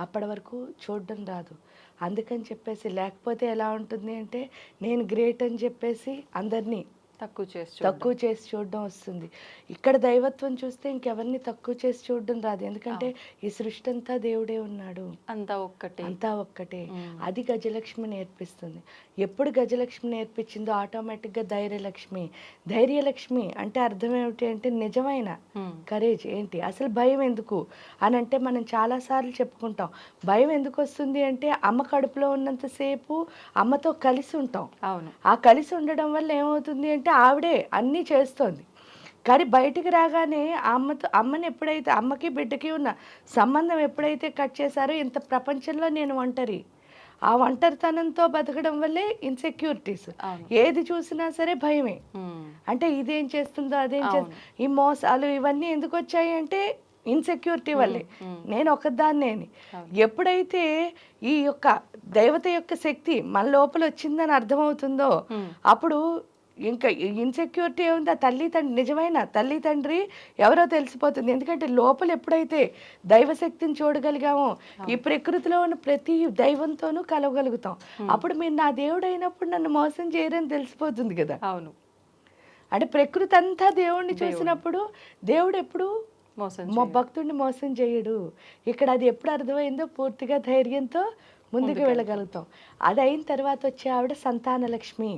అప్పటి వరకు చూడడం రాదు. అందుకని చెప్పేసి లేకపోతే ఎలా ఉంటుంది అంటే నేను గ్రేట్ అని చెప్పేసి అందరినీ తక్కువ చేసి చూడడం వస్తుంది. ఇక్కడ దైవత్వం చూస్తే ఇంకెవరిని తక్కువ చేసి చూడడం రాదు. ఎందుకంటే ఈ సృష్టి అంతా దేవుడే ఉన్నాడు, అంతా ఒక్కటే. అది గజలక్ష్మి నేర్పిస్తుంది. ఎప్పుడు గజలక్ష్మి నేర్పించిందో ఆటోమేటిక్గా ధైర్యలక్ష్మి అంటే అర్థం ఏమిటి అంటే నిజమైన కరేజ్ ఏంటి, అసలు భయం ఎందుకు అని అంటే మనం చాలాసార్లు చెప్పుకుంటాం. భయం ఎందుకు వస్తుంది అంటే అమ్మ కడుపులో ఉన్నంతసేపు అమ్మతో కలిసి ఉంటాం. ఆ కలిసి ఉండడం వల్ల ఏమవుతుంది అంటే ఆవిడే అన్నీ చేస్తోంది. కానీ బయటికి రాగానే అమ్మని ఎప్పుడైతే అమ్మకి బిడ్డకి ఉన్న సంబంధం ఎప్పుడైతే కట్ చేశారో ఇంత ప్రపంచంలో నేను ఒంటరి, ఆ ఒంటరితనంతో బతకడం వల్లే ఇన్సెక్యూరిటీస్. ఏది చూసినా సరే భయమే. అంటే ఇదేం చేస్తుందో అదేం చేస్తుందో, ఈ మోసాలు ఇవన్నీ ఎందుకు వచ్చాయి అంటే ఇన్సెక్యూరిటీ వల్లే. నేను ఒకదాన్నే. ఎప్పుడైతే ఈ యొక్క దేవత యొక్క శక్తి మన లోపల వచ్చిందని అర్థమవుతుందో అప్పుడు ఇంకా ఇన్సెక్యూరిటీ ఏముంది, ఆ నిజమైన తల్లి తండ్రి ఎవరో తెలిసిపోతుంది. ఎందుకంటే లోపల ఎప్పుడైతే దైవశక్తిని చూడగలిగామో ఈ ప్రకృతిలో ఉన్న ప్రతి దైవంతోనూ కలవగలుగుతాం. అప్పుడు మీరు నా దేవుడు అయినప్పుడు నన్ను మోసం చేయరని తెలిసిపోతుంది కదా. అవును. అంటే ప్రకృతి అంతా దేవుడిని చూసినప్పుడు దేవుడు ఎప్పుడు భక్తుడిని మోసం చేయడు. ఇక్కడ అది ఎప్పుడు అర్థమైందో పూర్తిగా ధైర్యంతో ముందుకు వెళ్ళగలుగుతాం. అది అయిన తర్వాత వచ్చే ఆవిడ సంతానలక్ష్మి.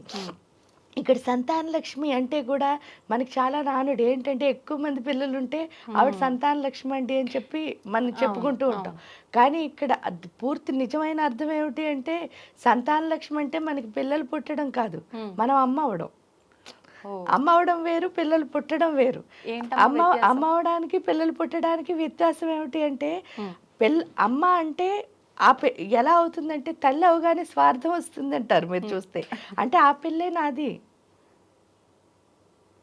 ఇక్కడ సంతానలక్ష్మి అంటే కూడా మనకి చాలా నానుడు ఏంటంటే ఎక్కువ మంది పిల్లలు ఉంటే ఆవిడ సంతానలక్ష్మి అంటే అని చెప్పి మనం చెప్పుకుంటూ ఉంటాం. కానీ ఇక్కడ పూర్తి నిజమైన అర్థం ఏమిటి అంటే సంతానలక్ష్మి అంటే మనకి పిల్లలు పుట్టడం కాదు, మనం అమ్మ అవడం వేరు, పిల్లలు పుట్టడం వేరు. అమ్మ అవడానికి పిల్లలు పుట్టడానికి వ్యత్యాసం ఏమిటి అంటే అమ్మ అంటే ఎలా అవుతుందంటే తల్లి అవగానే స్వార్థం వస్తుంది అంటారు మీరు చూస్తే. అంటే ఆ పిల్లే నాది.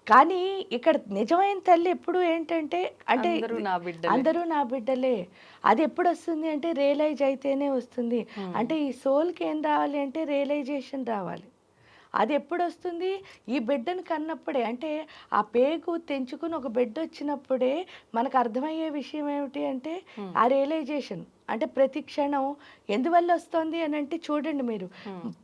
కానీ ఇక్కడ నిజమైన తల్లి ఎప్పుడు ఏంటంటే అంటే అందరూ నా బిడ్డలే. అది ఎప్పుడు వస్తుంది అంటే రియలైజ్ అయితేనే వస్తుంది. అంటే ఈ సోల్కి ఏం రావాలి అంటే రియలైజేషన్ రావాలి. అది ఎప్పుడు వస్తుంది, ఈ బిడ్డను కన్నప్పుడే. అంటే ఆ పేగు తెంచుకుని ఒక బిడ్డ వచ్చినప్పుడే మనకు అర్థమయ్యే విషయం ఏమిటి అంటే ఆ రియలైజేషన్. అంటే ప్రతి క్షణం ఎందువల్ల వస్తుంది అని అంటే చూడండి మీరు,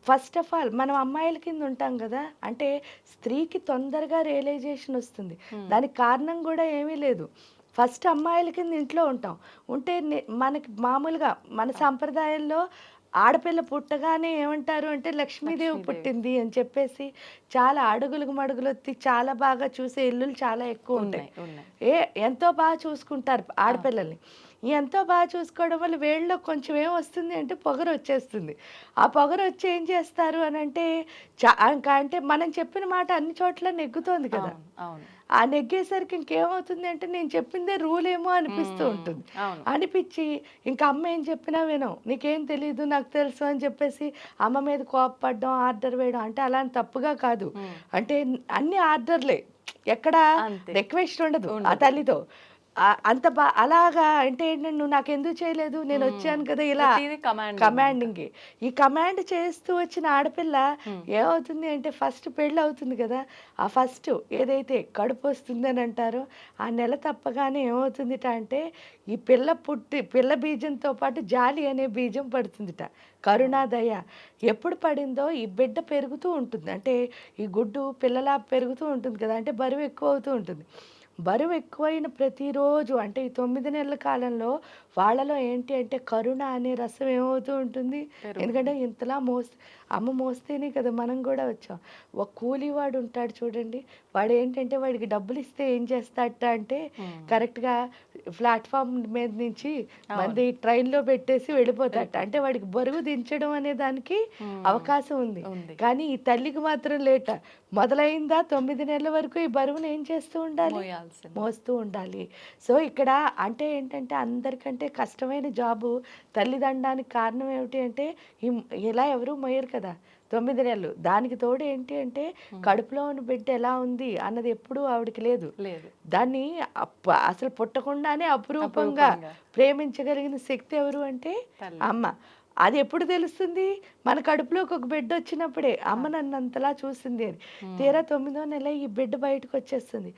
ఫస్ట్ ఆఫ్ ఆల్ మనం అమ్మాయిల కింద ఉంటాం కదా, అంటే స్త్రీకి తొందరగా రియలైజేషన్ వస్తుంది. దానికి కారణం కూడా ఏమీ లేదు. ఫస్ట్ అమ్మాయిల కింద ఇంట్లో ఉంటాం. ఉంటే మనకి మామూలుగా మన సాంప్రదాయంలో ఆడపిల్ల పుట్టగానే ఏమంటారు అంటే లక్ష్మీదేవి పుట్టింది అని చెప్పేసి చాలా అడుగులకు మడుగులొత్తి చాలా బాగా చూసే ఇల్లులు చాలా ఎక్కువ ఉంటాయి. ఎంతో బాగా చూసుకుంటారు ఆడపిల్లల్ని. ఎంతో బాగా చూసుకోవడం వల్ల వేళ్ళలో కొంచెం ఏమొస్తుంది అంటే పొగరు వచ్చేస్తుంది. ఆ పొగరు వచ్చి ఏం చేస్తారు అని అంటే ఇంకా అంటే మనం చెప్పిన మాట అన్ని చోట్ల నెగ్గుతోంది కదా. ఆ నెగ్గేసరికి ఇంకేమవుతుంది అంటే నేను చెప్పిందే రూల్ ఏమో అనిపిస్తూ ఉంటుంది. అనిపించి ఇంకా అమ్మ ఏం చెప్పినా వినం, నీకేం తెలీదు నాకు తెలుసు అని చెప్పేసి అమ్మ మీద కోపపడడం, ఆర్డర్ వేయడం. అంటే అలా తప్పుగా కాదు, అంటే అన్ని ఆర్డర్లే, ఎక్కడ రిక్వెస్ట్ ఉండదు ఆ తల్లితో. అంత అలాగా అంటే ఏంటంటే నువ్వు నాకు ఎందుకు చేయలేదు, నేను వచ్చాను కదా, ఇలా కమాండింగ్. ఈ కమాండ్ చేస్తూ వచ్చిన ఆడపిల్ల ఏమవుతుంది అంటే ఫస్ట్ పెళ్ళి అవుతుంది కదా, ఆ ఫస్ట్ ఏదైతే కడుపు వస్తుందని అంటారో ఆ నెల తప్పగానే ఏమవుతుందిట అంటే ఈ పిల్ల బీజంతో పాటు జాలి అనే బీజం పడుతుందిట. కరుణాదయ ఎప్పుడు పడిందో ఈ బిడ్డ పెరుగుతూ ఉంటుంది, అంటే ఈ గుడ్డు పిల్లలా పెరుగుతూ ఉంటుంది కదా, అంటే బరువు ఎక్కువ అవుతూ ఉంటుంది. బరువు ఎక్కువైన ప్రతిరోజు అంటే ఈ 9 నెలల కాలంలో వాళ్ళలో ఏంటి అంటే కరుణ అనే రసం ఏమవుతూ ఉంటుంది. ఎందుకంటే ఇంతలా అమ్మ మోస్తేనే కదా మనం కూడా వచ్చాం. ఒక కూలీవాడు ఉంటాడు చూడండి, వాడు ఏంటంటే వాడికి డబ్బులు ఇస్తే ఏం చేస్తాడట అంటే కరెక్ట్గా ప్లాట్ఫామ్ మీద నుంచి మంది ట్రైన్లో పెట్టేసి వెళ్ళిపోతాడట. అంటే వాడికి బరువు దించడం అనే దానికి అవకాశం ఉంది. కానీ ఈ తల్లికి మాత్రం లేట, మొదలైందా 9 నెలల వరకు ఈ బరువును ఏం చేస్తూ ఉండాలి, మోస్తూ ఉండాలి. సో ఇక్కడ అంటే ఏంటంటే అందరికంటే కష్టమైన జాబు తల్లిదండానికి కారణం ఏమిటి అంటే ఇలా ఎవరు మోయరు కదా 9 నెలలు. దానికి తోడు ఏంటి అంటే కడుపులో ఉన్న బిడ్డ ఎలా ఉంది అన్నది ఎప్పుడూ ఆవిడకి లేదు. దాన్ని అసలు పుట్టకుండానే అపురూపంగా ప్రేమించగలిగిన శక్తి ఎవరు అంటే అమ్మ. అది ఎప్పుడు తెలుస్తుంది, మన కడుపులోకి ఒక బిడ్డ వచ్చినప్పుడే అమ్మ నన్ను అంతలా చూసింది అని. తీరా 9వ నెల ఈ బిడ్డ బయటకు వచ్చేస్తుంది.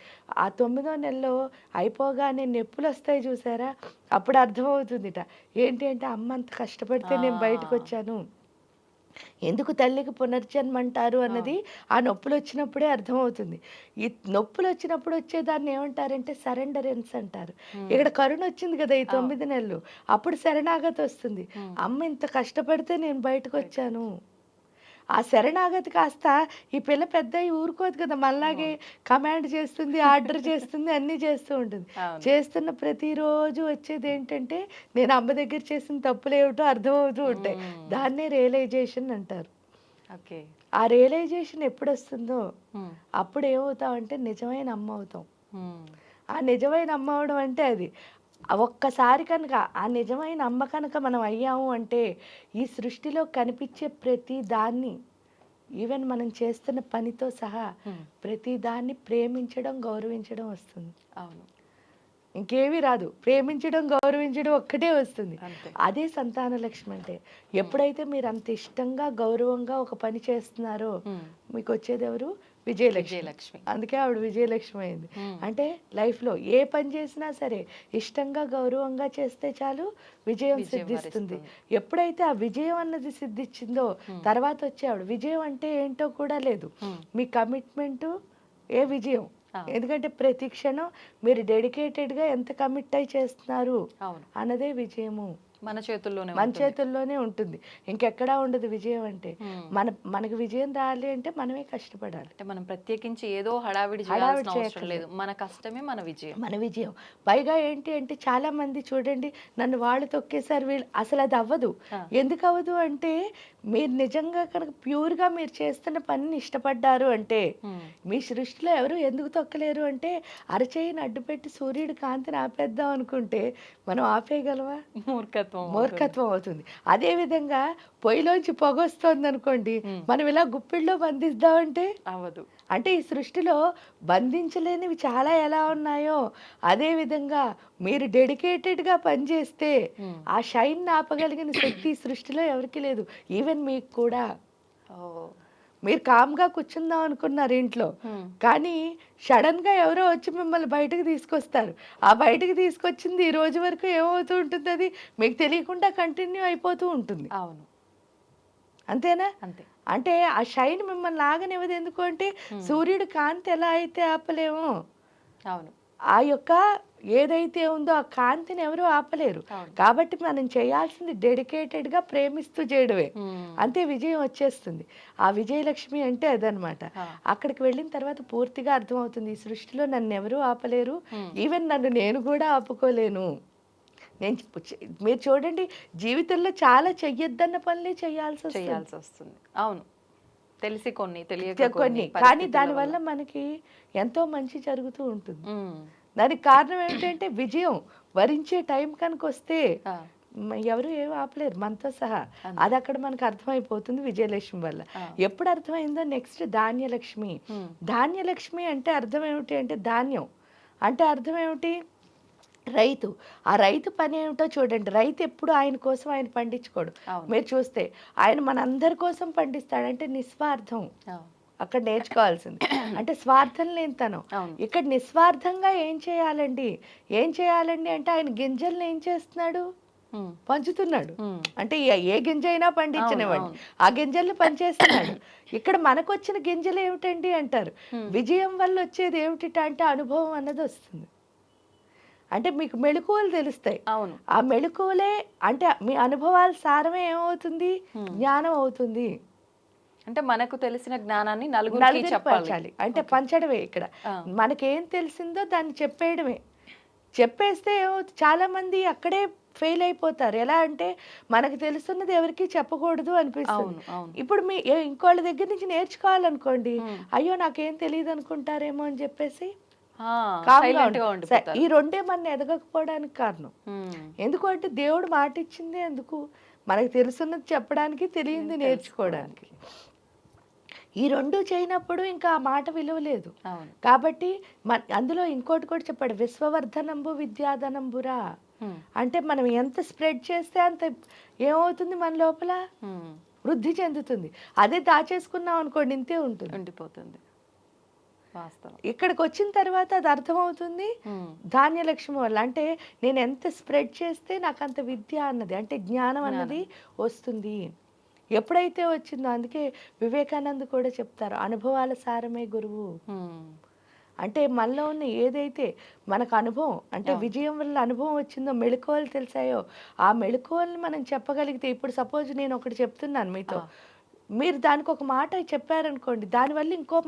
ఆ 9వ నెలలో అయిపోగానే నొప్పులు వస్తాయి చూసారా, అప్పుడు అర్థమవుతుందిట ఏంటి అంటే అమ్మ అంత కష్టపడితే నేను బయటకు వచ్చాను, ఎందుకు తల్లికి పునర్జన్మ అంటారు అన్నది ఆ నొప్పులు వచ్చినప్పుడే అర్థమవుతుంది. ఈ నొప్పులు వచ్చినప్పుడు వచ్చేదాన్ని ఏమంటారంటే సరెండరెన్స్ అంటారు. ఇక్కడ కరుణ వచ్చింది కదా ఈ 9 నెలలు, అప్పుడు శరణాగతి వస్తుంది. అమ్మ ఇంత కష్టపడితే నేను బయటకు వచ్చాను. ఆ శరణాగతి కాస్త ఈ పిల్ల పెద్ద ఊరుకోదు కదా, మళ్ళాగే కమాండ్ చేస్తుంది, ఆర్డర్ చేస్తుంది, అన్నీ చేస్తూ ఉంటుంది. చేస్తున్న ప్రతిరోజు వచ్చేది ఏంటంటే నేను అమ్మ దగ్గర చేసిన తప్పులు ఏమిటో అర్థమవుతూ ఉంటాయి. దాన్నే రియలైజేషన్ అంటారు. ఆ రియలైజేషన్ ఎప్పుడు వస్తుందో అప్పుడు ఏమవుతామంటే నిజమైన అమ్మ అవుతాం. ఆ నిజమైన అమ్మ అవడం అంటే అది ఒక్కసారి కనుక ఆ నిజమైన అమ్మ కనుక మనం అయ్యాము అంటే ఈ సృష్టిలో కనిపించే ప్రతి దాన్ని, ఈవెన్ మనం చేస్తున్న పనితో సహా ప్రతి దాన్ని ప్రేమించడం, గౌరవించడం వస్తుంది. అవును, ఇంకేమీ రాదు, ప్రేమించడం, గౌరవించడం ఒక్కటే వస్తుంది. అదే సంతాన లక్ష్మి అంటే. ఎప్పుడైతే మీరు అంత ఇష్టంగా గౌరవంగా ఒక పని చేస్తున్నారో మీకు వచ్చేది ఎవరు, విజయలక్ష్మి. అందుకే ఆవిడ విజయలక్ష్మి అయింది. అంటే లైఫ్లో ఏ పని చేసినా సరే ఇష్టంగా గౌరవంగా చేస్తే చాలు విజయం సిద్ధిస్తుంది. ఎప్పుడైతే ఆ విజయం అన్నది సిద్ధించిందో తర్వాత వచ్చే ఆవిడ విజయం అంటే ఏంటో కూడా లేదు, మీ కమిట్మెంటు ఏ విజయం. ఎందుకంటే ప్రతి క్షణం మీరు డెడికేటెడ్గా ఎంత కమిట్ అయి చేస్తున్నారు అన్నదే విజయము. మన చేతుల్లోనే ఉంటుంది, ఇంకెక్కడా ఉండదు విజయం అంటే. మనకు విజయం రావాలి అంటే మనమే కష్టపడాలి. అంటే మనం ప్రత్యేకించి ఏదో హడావిడి లేదు, మన కష్టమే మన విజయం. పైగా ఏంటి అంటే చాలా మంది చూడండి నన్ను వాళ్ళు తొక్కేసారు వీళ్ళు, అసలు అది అవ్వదు. ఎందుకు అవ్వదు అంటే మీరు నిజంగా కనుక ప్యూర్గా మీరు చేస్తున్న పనిని ఇష్టపడ్డారు అంటే మీ సృష్టిలో ఎవరు ఎందుకు తొక్కలేరు అంటే అరచేయిని అడ్డుపెట్టి సూర్యుడి కాంతిని ఆపేద్దాం అనుకుంటే మనం ఆపేయగలవా? మూర్ఖత్వం అవుతుంది. అదే విధంగా పొయ్యిలోంచి పొగ వస్తుంది అనుకోండి, మనం ఇలా గుప్పిళ్ళలో బంధిద్దామంటే అవ్వదు. అంటే ఈ సృష్టిలో బంధించలేనివి చాలా ఎలా ఉన్నాయో అదే విధంగా మీరు డెడికేటెడ్గా పనిచేస్తే ఆ షైన్ ఆపగలిగిన శక్తి సృష్టిలో ఎవరికి లేదు, ఈవెన్ మీకు కూడా. మీరు కామ్గా కూర్చుందాం అనుకున్నారు ఇంట్లో, కానీ సడన్గా ఎవరో వచ్చి మిమ్మల్ని బయటకు తీసుకొస్తారు. ఆ బయటకు తీసుకొచ్చింది ఈ రోజు వరకు ఏమవుతూ ఉంటుంది, అది మీకు తెలియకుండా కంటిన్యూ అయిపోతూ ఉంటుంది. అవును, అంతేనా? అంతే. అంటే ఆ షైన్ మిమ్మల్ని ఆగనివ్వదు. ఎందుకు అంటే సూర్యుడు కాంతి ఎలా అయితే ఆపలేమో, అవును, ఆ యొక్క ఏదైతే ఉందో ఆ కాంతిని ఎవరు ఆపలేరు. కాబట్టి మనం చేయాల్సింది డెడికేటెడ్గా ప్రేమిస్తూ చేయడమే, అంతే విజయం వచ్చేస్తుంది. ఆ విజయలక్ష్మి అంటే అదనమాట. అక్కడికి వెళ్ళిన తర్వాత పూర్తిగా అర్థమవుతుంది, ఈ సృష్టిలో నన్ను ఎవరూ ఆపలేరు, ఈవెన్ నన్ను నేను కూడా ఆపుకోలేను. నేను మీరు చూడండి, జీవితంలో చాలా చెయ్యొద్దన్న పనులే చేయాల్సి వస్తుంది. అవును, తెలిసి కొన్ని, తెలియక కొన్ని, కానీ దానివల్ల మనకి ఎంతో మంచి జరుగుతూ ఉంటుంది. దానికి కారణం ఏమిటంటే విజయం వరించే టైం కనుక వస్తే ఎవరు ఏం ఆపలేరు మనతో సహా. అది అక్కడ మనకు అర్థమైపోతుంది విజయలక్ష్మి వల్ల. ఎప్పుడు అర్థమైందో నెక్స్ట్ ధాన్యలక్ష్మి. ధాన్యలక్ష్మి అంటే అర్థం ఏమిటి అంటే ధాన్యం అంటే అర్థం ఏమిటి, రైతు. ఆ రైతు పని ఏమిటో చూడండి. రైతు ఎప్పుడు ఆయన కోసం ఆయన పండించుకోడు. మీరు చూస్తే ఆయన మనందరి కోసం పండిస్తాడంటే నిస్వార్థం. అక్కడ నేర్చుకోవాల్సింది అంటే స్వార్థం లేనితనం. ఇక్కడ నిస్వార్థంగా ఏం చేయాలండి అంటే ఆయన గింజల్ని ఏం చేస్తున్నాడు, పంచుతున్నాడు. అంటే ఏ గింజ అయినా పండించినవాడిని ఆ గింజల్ని పనిచేస్తున్నాడు. ఇక్కడ మనకు వచ్చిన గింజలు ఏమిటండి అంటారు, విజయం వల్ల వచ్చేది ఏమిటి అంటే అనుభవం అన్నది వస్తుంది. అంటే మీకు మెళకువలు తెలుస్తాయి. ఆ మెళకువలే అంటే మీ అనుభవాల సారమే ఏమవుతుంది, జ్ఞానం అవుతుంది. అంటే మనకు తెలిసిన జ్ఞానాన్ని నలుగురికి చెప్పాలి అంటే పంచడమే. ఇక్కడ మనకేం తెలిసిందో దాన్ని చెప్పేయడమే. చెప్పేస్తే చాలా మంది అక్కడే ఫెయిల్ అయిపోతారు. ఎలా అంటే మనకు తెలుస్తున్నది ఎవరికి చెప్పకూడదు అనిపిస్తుంది. ఇప్పుడు మీ ఇంకోళ్ళ దగ్గర నుంచి నేర్చుకోవాలనుకోండి, అయ్యో నాకేం తెలియదు అనుకుంటారేమో అని చెప్పేసి ఈ రెండే మన ఎదగకపోవడానికి కారణం. ఎందుకంటే దేవుడు మాట ఇచ్చింది ఎందుకు, మనకు తెలుసున్నది చెప్పడానికి, తెలియంది నేర్చుకోవడానికి. ఈ రెండు చేయనప్పుడు ఇంకా ఆ మాట విలువ లేదు. కాబట్టి అందులో ఇంకోటి కూడా చెప్పాడు, విశ్వవర్ధనంబు విద్యాధనంబురా. అంటే మనం ఎంత స్ప్రెడ్ చేస్తే అంత ఏమవుతుంది, మన లోపల వృద్ధి చెందుతుంది. అదే దాచేసుకున్నాం అనుకోండి ఇంతే ఉంటుంది, ఉండిపోతుంది. ఇక్కడికి వచ్చిన తర్వాత అది అర్థమవుతుంది ధాన్యలక్ష్మి వల్ల. అంటే నేను ఎంత స్ప్రెడ్ చేస్తే నాకు అంత విద్య అన్నది అంటే జ్ఞానం అన్నది వస్తుంది. ఎప్పుడైతే వచ్చిందో, అందుకే వివేకానంద కూడా చెప్తారు, అనుభవాల సారమే గురువు. అంటే మనలో ఉన్న ఏదైతే మనకు అనుభవం అంటే విజయం వల్ల అనుభవం వచ్చిందో, మెళకువలు తెలిసాయో, ఆ మెళకువల్ని మనం చెప్పగలిగితే, ఇప్పుడు సపోజ్ నేను ఒకటి చెప్తున్నాను మీతో, మీరు దానికి ఒక మాట చెప్పారనుకోండి, దానివల్ల ఇంకో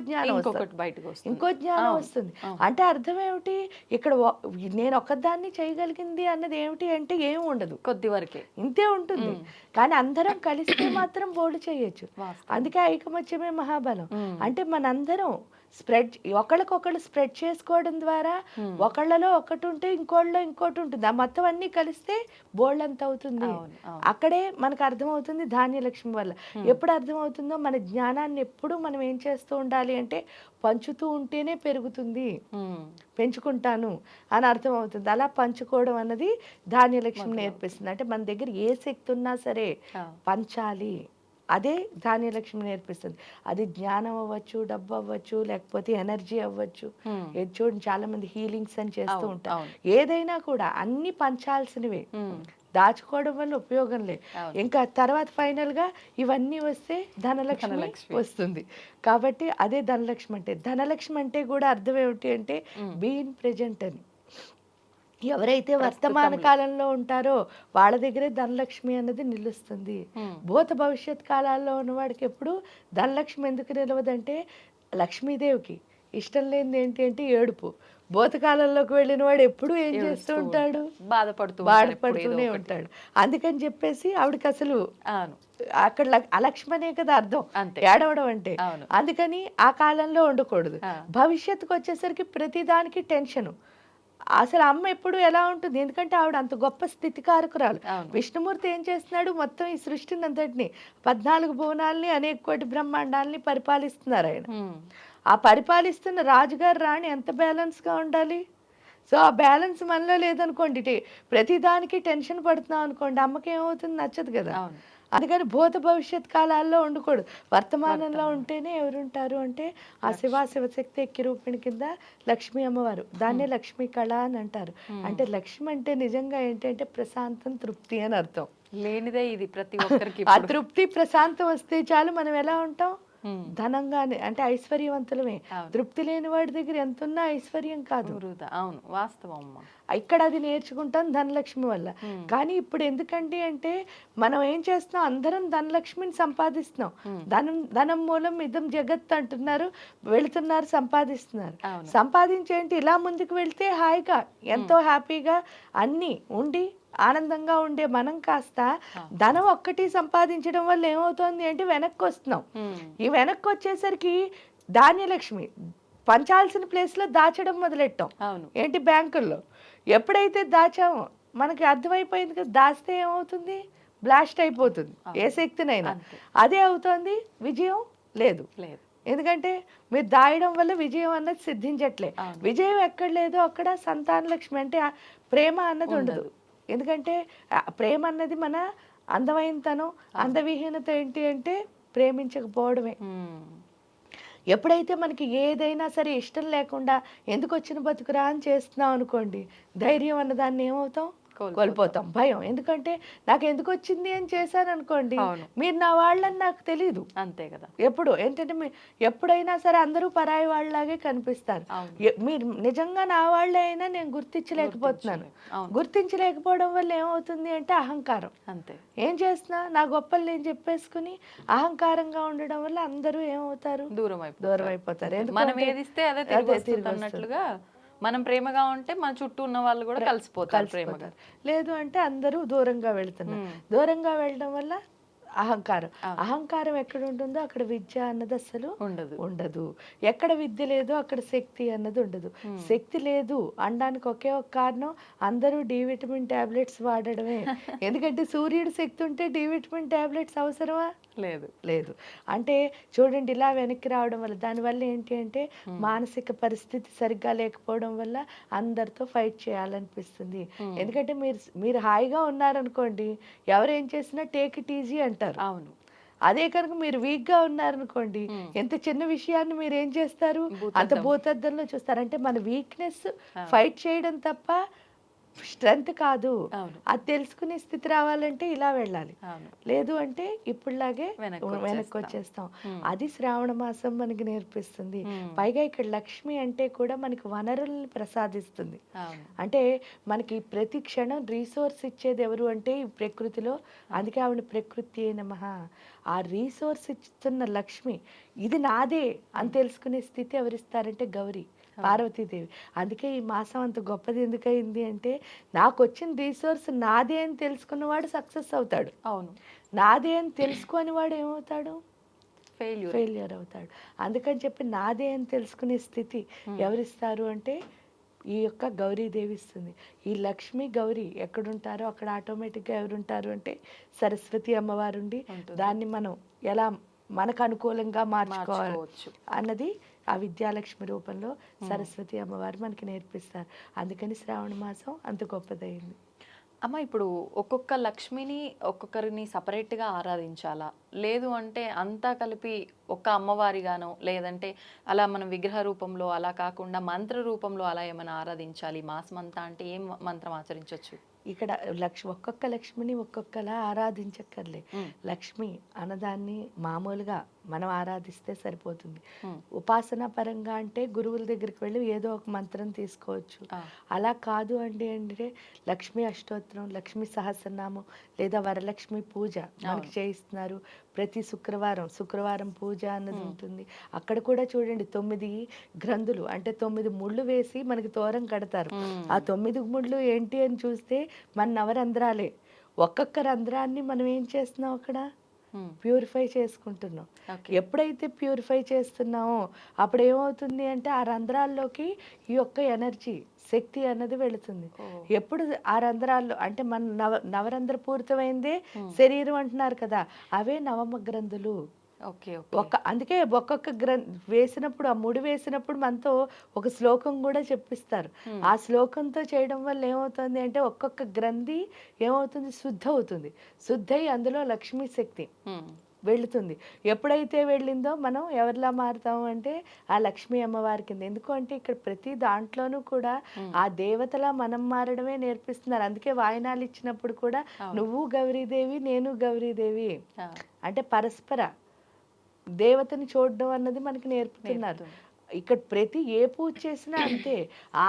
జ్ఞానం ఇంకో జ్ఞానం వస్తుంది. అంటే అర్థం ఏమిటి, ఇక్కడ నేను ఒక్కదాన్ని చేయగలిగింది అన్నది ఏమిటి అంటే ఏమి ఉండదు, కొద్ది వరకే ఇంతే ఉంటుంది. కానీ అందరం కలిస్తే మాత్రం బోల్డ్ చేయొచ్చు. అందుకే ఐకమత్యమే మహాబలం. అంటే మనందరం ఒకళ్ళకొకళ్ళు స్ప్రెడ్ చేసుకోవడం ద్వారా ఒకళ్ళలో ఒకటి ఉంటే ఇంకోళ్ళలో ఇంకోటి ఉంటుంది, ఆ మొత్తం అన్ని కలిస్తే బోల్డ్ అంత అవుతుంది. అక్కడే మనకు అర్థమవుతుంది ధాన్యలక్ష్మి వల్ల. ఎప్పుడు అర్థమవుతుందో, మన జ్ఞానాన్ని ఎప్పుడు మనం ఏం చేస్తూ ఉండాలి అంటే పంచుతూ ఉంటేనే పెరుగుతుంది, పెంచుకుంటాను అని అర్థమవుతుంది. అలా పంచుకోవడం అన్నది ధాన్యలక్ష్మి నేర్పిస్తుంది. అంటే మన దగ్గర ఏ శక్తి ఉన్నా సరే పంచాలి, అదే ధాన్యలక్ష్మి నేర్పిస్తుంది. అది జ్ఞానం అవ్వచ్చు, డబ్బు అవ్వచ్చు, లేకపోతే ఎనర్జీ అవ్వచ్చు. చూడండి చాలా మంది హీలింగ్స్ అని చేస్తూ ఉంటారు. ఏదైనా కూడా అన్ని పంచాల్సినవే, దాచుకోవడం వల్ల ఉపయోగం లేదు. ఇంకా తర్వాత ఫైనల్ గా ఇవన్నీ వస్తే ధనలక్ష్మి వస్తుంది. కాబట్టి అదే ధనలక్ష్మి అంటే. ధనలక్ష్మి అంటే కూడా అర్థం ఏమిటి అంటే బీయింగ్ ప్రెజెంట్ అని. ఎవరైతే వర్తమాన కాలంలో ఉంటారో వాళ్ళ దగ్గరే ధనలక్ష్మి అన్నది నిలుస్తుంది. భూత భవిష్యత్ కాలాల్లో ఉన్నవాడికి ఎప్పుడు ధనలక్ష్మి ఎందుకు నిలవదంటే, లక్ష్మీదేవికి ఇష్టం లేనిది ఏంటి అంటే ఏడుపు. భూతకాలంలోకి వెళ్ళిన వాడు ఎప్పుడు ఏం చేస్తూ ఉంటాడు, బాధపడుతూనే ఉంటాడు. అందుకని చెప్పేసి ఆవిడకి అసలు అక్కడ అలక్ష్మనే కదా అర్థం, ఏడవడం అంటే. అందుకని ఆ కాలంలో ఉండకూడదు. భవిష్యత్తుకు వచ్చేసరికి ప్రతిదానికి టెన్షను. అసలు అమ్మ ఎప్పుడు ఎలా ఉంటుంది, ఎందుకంటే ఆవిడ అంత గొప్ప స్థితికారకురాలు. విష్ణుమూర్తి ఏం చేస్తున్నాడు, మొత్తం ఈ సృష్టిని అంతటిని 14 భువనాల్ని అనేక కోటి బ్రహ్మాండాల్ని పరిపాలిస్తున్నారు ఆయన. ఆ పరిపాలిస్తున్న రాజుగారు రాణి ఎంత బ్యాలెన్స్గా ఉండాలి. సో ఆ బ్యాలెన్స్ మనలో లేదనుకోండి, ప్రతిదానికి టెన్షన్ పడుతున్నాం అనుకోండి, అమ్మకి ఏమవుతుంది, నచ్చదు కదా. అందుకని భూత భవిష్యత్ కాలాల్లో ఉండకూడదు, వర్తమానంలో ఉంటేనే ఎవరుంటారు అంటే ఆ శివశక్తి ఎక్కి రూపిణి కింద లక్ష్మీ అమ్మవారు. దాన్నే లక్ష్మీ కళ అని అంటారు. అంటే లక్ష్మి అంటే నిజంగా ఏంటంటే ప్రశాంతం, తృప్తి అని అర్థం. లేనిదే ఇది ప్రతి ఒక్కరికి. ఆ తృప్తి ప్రశాంతం వస్తే చాలు మనం ఎలా ఉంటాం, ధనంగానే అంటే ఐశ్వర్యవంతులమే. అవును. తృప్తి లేని వాడి దగ్గర ఎంతున్నా ఐశ్వర్యం కాదు. వృధా. అవును, వాస్తవం అమ్మ. ఇక్కడ అది నేర్చుకుంటాం ధనలక్ష్మి వల్ల. కానీ ఇప్పుడు ఎందుకండి అంటే మనం ఏం చేస్తున్నాం, అందరం ధనలక్ష్మిని సంపాదిస్తున్నాం. ధనం మూలం ఇదం జగత్ అంటున్నారు, వెళుతున్నారు, సంపాదిస్తున్నారు. అవును. సంపాదించేంటి ఇలా ముందుకు వెళ్తే హాయిగా ఎంతో హ్యాపీగా అన్నీ ఉండి ఆనందంగా ఉండే మనం కాస్త ధనం ఒక్కటి సంపాదించడం వల్ల ఏమవుతోంది అంటే వెనక్కి వస్తున్నాం. ఈ వెనక్కి వచ్చేసరికి ధాన్యలక్ష్మి పంచాల్సిన ప్లేస్లో దాచడం మొదలెట్టాం. అవును. ఏంటి బ్యాంకుల్లో ఎప్పుడైతే దాచామో మనకి అర్థమైపోయింది కదా, దాస్తే ఏమవుతుంది, బ్లాస్ట్ అయిపోతుంది ఏ శక్తినైనా. అదే అవుతోంది, విజయం లేదు. లేదు. ఎందుకంటే మీరు దాయడం వల్ల విజయం అన్నది సిద్ధించట్లే. విజయం ఎక్కడ లేదో అక్కడ సంతాన లక్ష్మి అంటే ప్రేమ అన్నది ఉండదు. ఎందుకంటే ప్రేమ అన్నది మన అందమైనతనం, అందవిహీనత ఏంటి అంటే ప్రేమించకపోవడమే. ఎప్పుడైతే మనకి ఏదైనా సరే ఇష్టం లేకుండా ఎందుకు వచ్చిన బతుకురా అని చేస్తున్నాం అనుకోండి, ధైర్యం అన్నదాన్ని ఏమవుతాం, కోల్పోతాం. భయం, ఎందుకంటే నాకు ఎందుకు వచ్చింది అని చేశాను అనుకోండి, మీరు నా వాళ్ళని నాకు తెలియదు. అంతే కదా. ఎప్పుడు ఏంటంటే ఎప్పుడైనా సరే అందరూ పరాయి వాళ్ళలాగే కనిపిస్తారు. మీరు నిజంగా నా వాళ్ళే అయినా నేను గుర్తించలేకపోతున్నాను. గుర్తించలేకపోవడం వల్ల ఏమవుతుంది అంటే అహంకారం. అంతే. ఏం చేస్తున్నా నా గొప్పలు నేను చెప్పేసుకుని అహంకారంగా ఉండడం వల్ల అందరూ ఏమవుతారు, దూరం అయిపోతారు. మనం ఏదిస్తే అదే తిరిగి మనం ప్రేమగా ఉంటే మన చుట్టూ ఉన్న వాళ్ళు కూడా కలిసిపోతారు ప్రేమగా. లేదు అంటే అందరూ దూరంగా వెళ్తున్నారు. దూరంగా వెళ్ళడం వల్ల అహంకారం ఎక్కడ ఉంటుందో అక్కడ విద్య అన్నది అసలు ఉండదు. ఎక్కడ విద్య లేదో అక్కడ శక్తి అన్నది ఉండదు. శక్తి లేదు అనడానికి ఒకే ఒక కారణం, అందరూ డి విటమిన్ టాబ్లెట్స్ వాడడమే. ఎందుకంటే సూర్యుడు శక్తి ఉంటే డి విటమిన్ టాబ్లెట్స్ అవసరమా, లేదు. అంటే చూడండి, ఇలా వెనక్కి రావడం వల్ల దానివల్ల ఏంటి అంటే మానసిక పరిస్థితి సరిగ్గా లేకపోవడం వల్ల అందరితో ఫైట్ చేయాలనిపిస్తుంది. ఎందుకంటే మీరు హాయిగా ఉన్నారనుకోండి, ఎవరేం చేసినా టేక్ ఇట్ ఈజీ అంటారు. అవును. అదే కనుక మీరు వీక్ గా ఉన్నారనుకోండి, ఎంత చిన్న విషయాన్ని మీరు ఏం చేస్తారు, అంత భూతద్దంలో చూస్తారు. అంటే మన వీక్నెస్ ఫైట్ చేయడం తప్ప స్ట్రెంగ్త్ కాదు. అది తెలుసుకునే స్థితి రావాలంటే ఇలా వెళ్ళాలి. లేదు అంటే ఇప్పుడులాగే వెనక్కి వచ్చేస్తాం. అది శ్రావణ మాసం మనకి నేర్పిస్తుంది. పైగా ఇక్కడ లక్ష్మి అంటే కూడా మనకి వనరుల్ని ప్రసాదిస్తుంది. అంటే మనకి ప్రతి క్షణం రీసోర్స్ ఇచ్చేది ఎవరు అంటే ఈ ప్రకృతిలో. అందుకే ఆవిడ ప్రకృతి నమః. ఆ రీసోర్స్ ఇస్తున్న లక్ష్మి ఇది నాదే అని తెలుసుకునే స్థితి ఎవరిస్తారంటే గౌరీ, పార్వతీదేవి. అందుకే ఈ మాసం అంత గొప్పది ఎందుకయింది అంటే, నాకు వచ్చిన రీసోర్స్ నాదే అని తెలుసుకున్నవాడు సక్సెస్ అవుతాడు. అవును. నాదే అని తెలుసుకొని వాడు ఏమవుతాడు, ఫెయిల్యూర్ అవుతాడు. అందుకని చెప్పి నాదే అని తెలుసుకునే స్థితి ఎవరిస్తారు అంటే ఈ యొక్క గౌరీదేవి ఇస్తుంది. ఈ లక్ష్మి గౌరీ ఎక్కడుంటారో అక్కడ ఆటోమేటిక్గా ఎవరుంటారు అంటే సరస్వతి అమ్మవారు ఉండి దాన్ని మనం ఎలా మనకు అనుకూలంగా మార్చుకోవచ్చు అన్నది ఆ విద్యాలక్ష్మి రూపంలో సరస్వతి అమ్మవారు మనకి నేర్పిస్తారు. అందుకని శ్రావణ మాసం అంత గొప్పదైంది. అమ్మ, ఇప్పుడు ఒక్కొక్క లక్ష్మిని ఒక్కొక్కరిని సపరేట్గా ఆరాధించాలా, లేదు అంటే అంతా కలిపి ఒక్క అమ్మవారిగానో, లేదంటే అలా మనం విగ్రహ రూపంలో అలా కాకుండా మంత్ర రూపంలో అలా ఏమైనా ఆరాధించాలి మాసం అంతా అంటే ఏం మంత్రం ఆచరించవచ్చు? ఇక్కడ ఒక్కొక్క లక్ష్మిని ఒక్కొక్కలా ఆరాధించక్కర్లే. లక్ష్మి అన్నదాన్ని మామూలుగా మనం ఆరాధిస్తే సరిపోతుంది. ఉపాసన పరంగా అంటే గురువుల దగ్గరికి వెళ్ళి ఏదో ఒక మంత్రం తీసుకోవచ్చు. అలా కాదు అంటే లక్ష్మీ అష్టోత్తరం, లక్ష్మీ సహస్రనామం లేదా వరలక్ష్మి పూజ మనకి చేయిస్తున్నారు. ప్రతి శుక్రవారం పూజ అన్నది ఉంటుంది. అక్కడ కూడా చూడండి 9 గ్రంథులు అంటే 9 ముళ్ళు వేసి మనకి తోరం కడతారు. ఆ 9 ముళ్ళు ఏంటి అని చూస్తే మన నవరంధ్రాలే. ఒక్కొక్క రంధ్రాన్ని మనం ఏం చేస్తున్నాం అక్కడ ప్యూరిఫై చేసుకుంటున్నాం. ఎప్పుడైతే ప్యూరిఫై చేస్తున్నామో అప్పుడు ఏమవుతుంది అంటే ఆ రంధ్రాల్లోకి ఈ యొక్క ఎనర్జీ శక్తి అన్నది వెళుతుంది. ఎప్పుడు ఆ రంధ్రాల్లో అంటే మన నవరంధ్ర పూరితమైందే శరీరం అంటున్నారు కదా, అవే నవమ గ్రంథులు. అందుకే ఒక్కొక్క వేసినప్పుడు ఆ ముడి వేసినప్పుడు మనతో ఒక శ్లోకం కూడా చెప్పిస్తారు. ఆ శ్లోకంతో చేయడం వల్ల ఏమవుతుంది అంటే ఒక్కొక్క గ్రంథి ఏమవుతుంది, శుద్ధ అవుతుంది. శుద్ధి అందులో లక్ష్మీ శక్తి వెళుతుంది. ఎప్పుడైతే వెళ్ళిందో మనం ఎవరిలా మారుతాము అంటే ఆ లక్ష్మీ అమ్మవారి కింద. ఎందుకు అంటే ఇక్కడ ప్రతి దాంట్లోనూ కూడా ఆ దేవతలా మనం మారడమే నేర్పిస్తున్నారు. అందుకే వాయినాలు ఇచ్చినప్పుడు కూడా నువ్వు గౌరీదేవి నేను గౌరీదేవి అంటే పరస్పర దేవతని చూడడం అన్నది మనకి నేర్పుతున్నారు. ఇక్కడ ప్రతి ఏ పూజ చేసినా అంతే,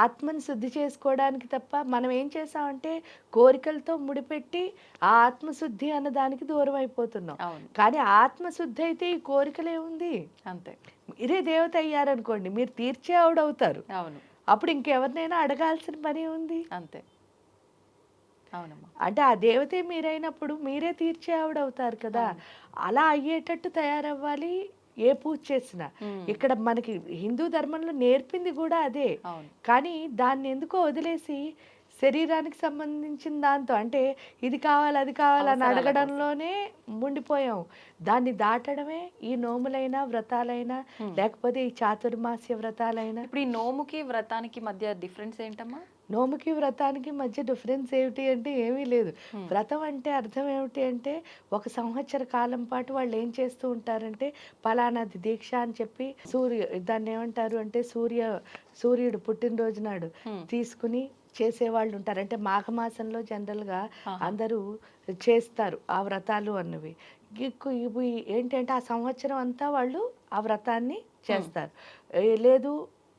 ఆత్మని శుద్ధి చేసుకోవడానికి తప్ప మనం ఏం చేసామంటే కోరికలతో ముడిపెట్టి ఆ ఆత్మశుద్ధి అన్న దానికి దూరం అయిపోతున్నాం. అవును. కానీ ఆత్మశుద్ధి అయితే ఈ కోరికలే ఉంది. అంతే. మీరే దేవత అయ్యారనుకోండి, మీరు తీర్చే ఆవిడవుతారు. అవును. అప్పుడు ఇంకెవరినైనా అడగాల్సిన పని ఉంది. అంతే. అవునమ్మా. అంటే ఆ దేవతే మీరైనప్పుడు మీరే తీర్చే ఆవిడవుతారు కదా. అలా అయ్యేటట్టు తయారవ్వాలి ఏ పూజ చేసినా. ఇక్కడ మనకి హిందూ ధర్మంలో నేర్పింది కూడా అదే. అవును. కానీ దాన్ని ఎందుకో వదిలేసి శరీరానికి సంబంధించిన దాంతో, అంటే ఇది కావాలి అది కావాలి అని అవసరాల అడగడంలోనే ఉండిపోయాం. దాన్ని దాటడమే ఈ నోములైనా వ్రతాలైనా లేకపోతే ఈ చాతుర్మాస్య వ్రతాలైనా. ఇప్పుడు ఈ నోముకి వ్రతానికి మధ్య డిఫరెన్స్ ఏంటమ్మా? నోముకి వ్రతానికి మధ్య డిఫరెన్స్ ఏమిటి అంటే ఏమీ లేదు. వ్రతం అంటే అర్థం ఏమిటి అంటే ఒక సంవత్సర కాలం పాటు వాళ్ళు ఏం చేస్తూ ఉంటారంటే పలానాది దీక్ష అని చెప్పి దాన్ని ఏమంటారు అంటే సూర్యుడు పుట్టినరోజు నాడు తీసుకుని చేసేవాళ్ళు ఉంటారు. అంటే మాఘమాసంలో జనరల్గా అందరూ చేస్తారు ఆ వ్రతాలు అన్నవి. ఇవి ఏంటంటే ఆ సంవత్సరం అంతా వాళ్ళు ఆ వ్రతాన్ని చేస్తారు. లేదు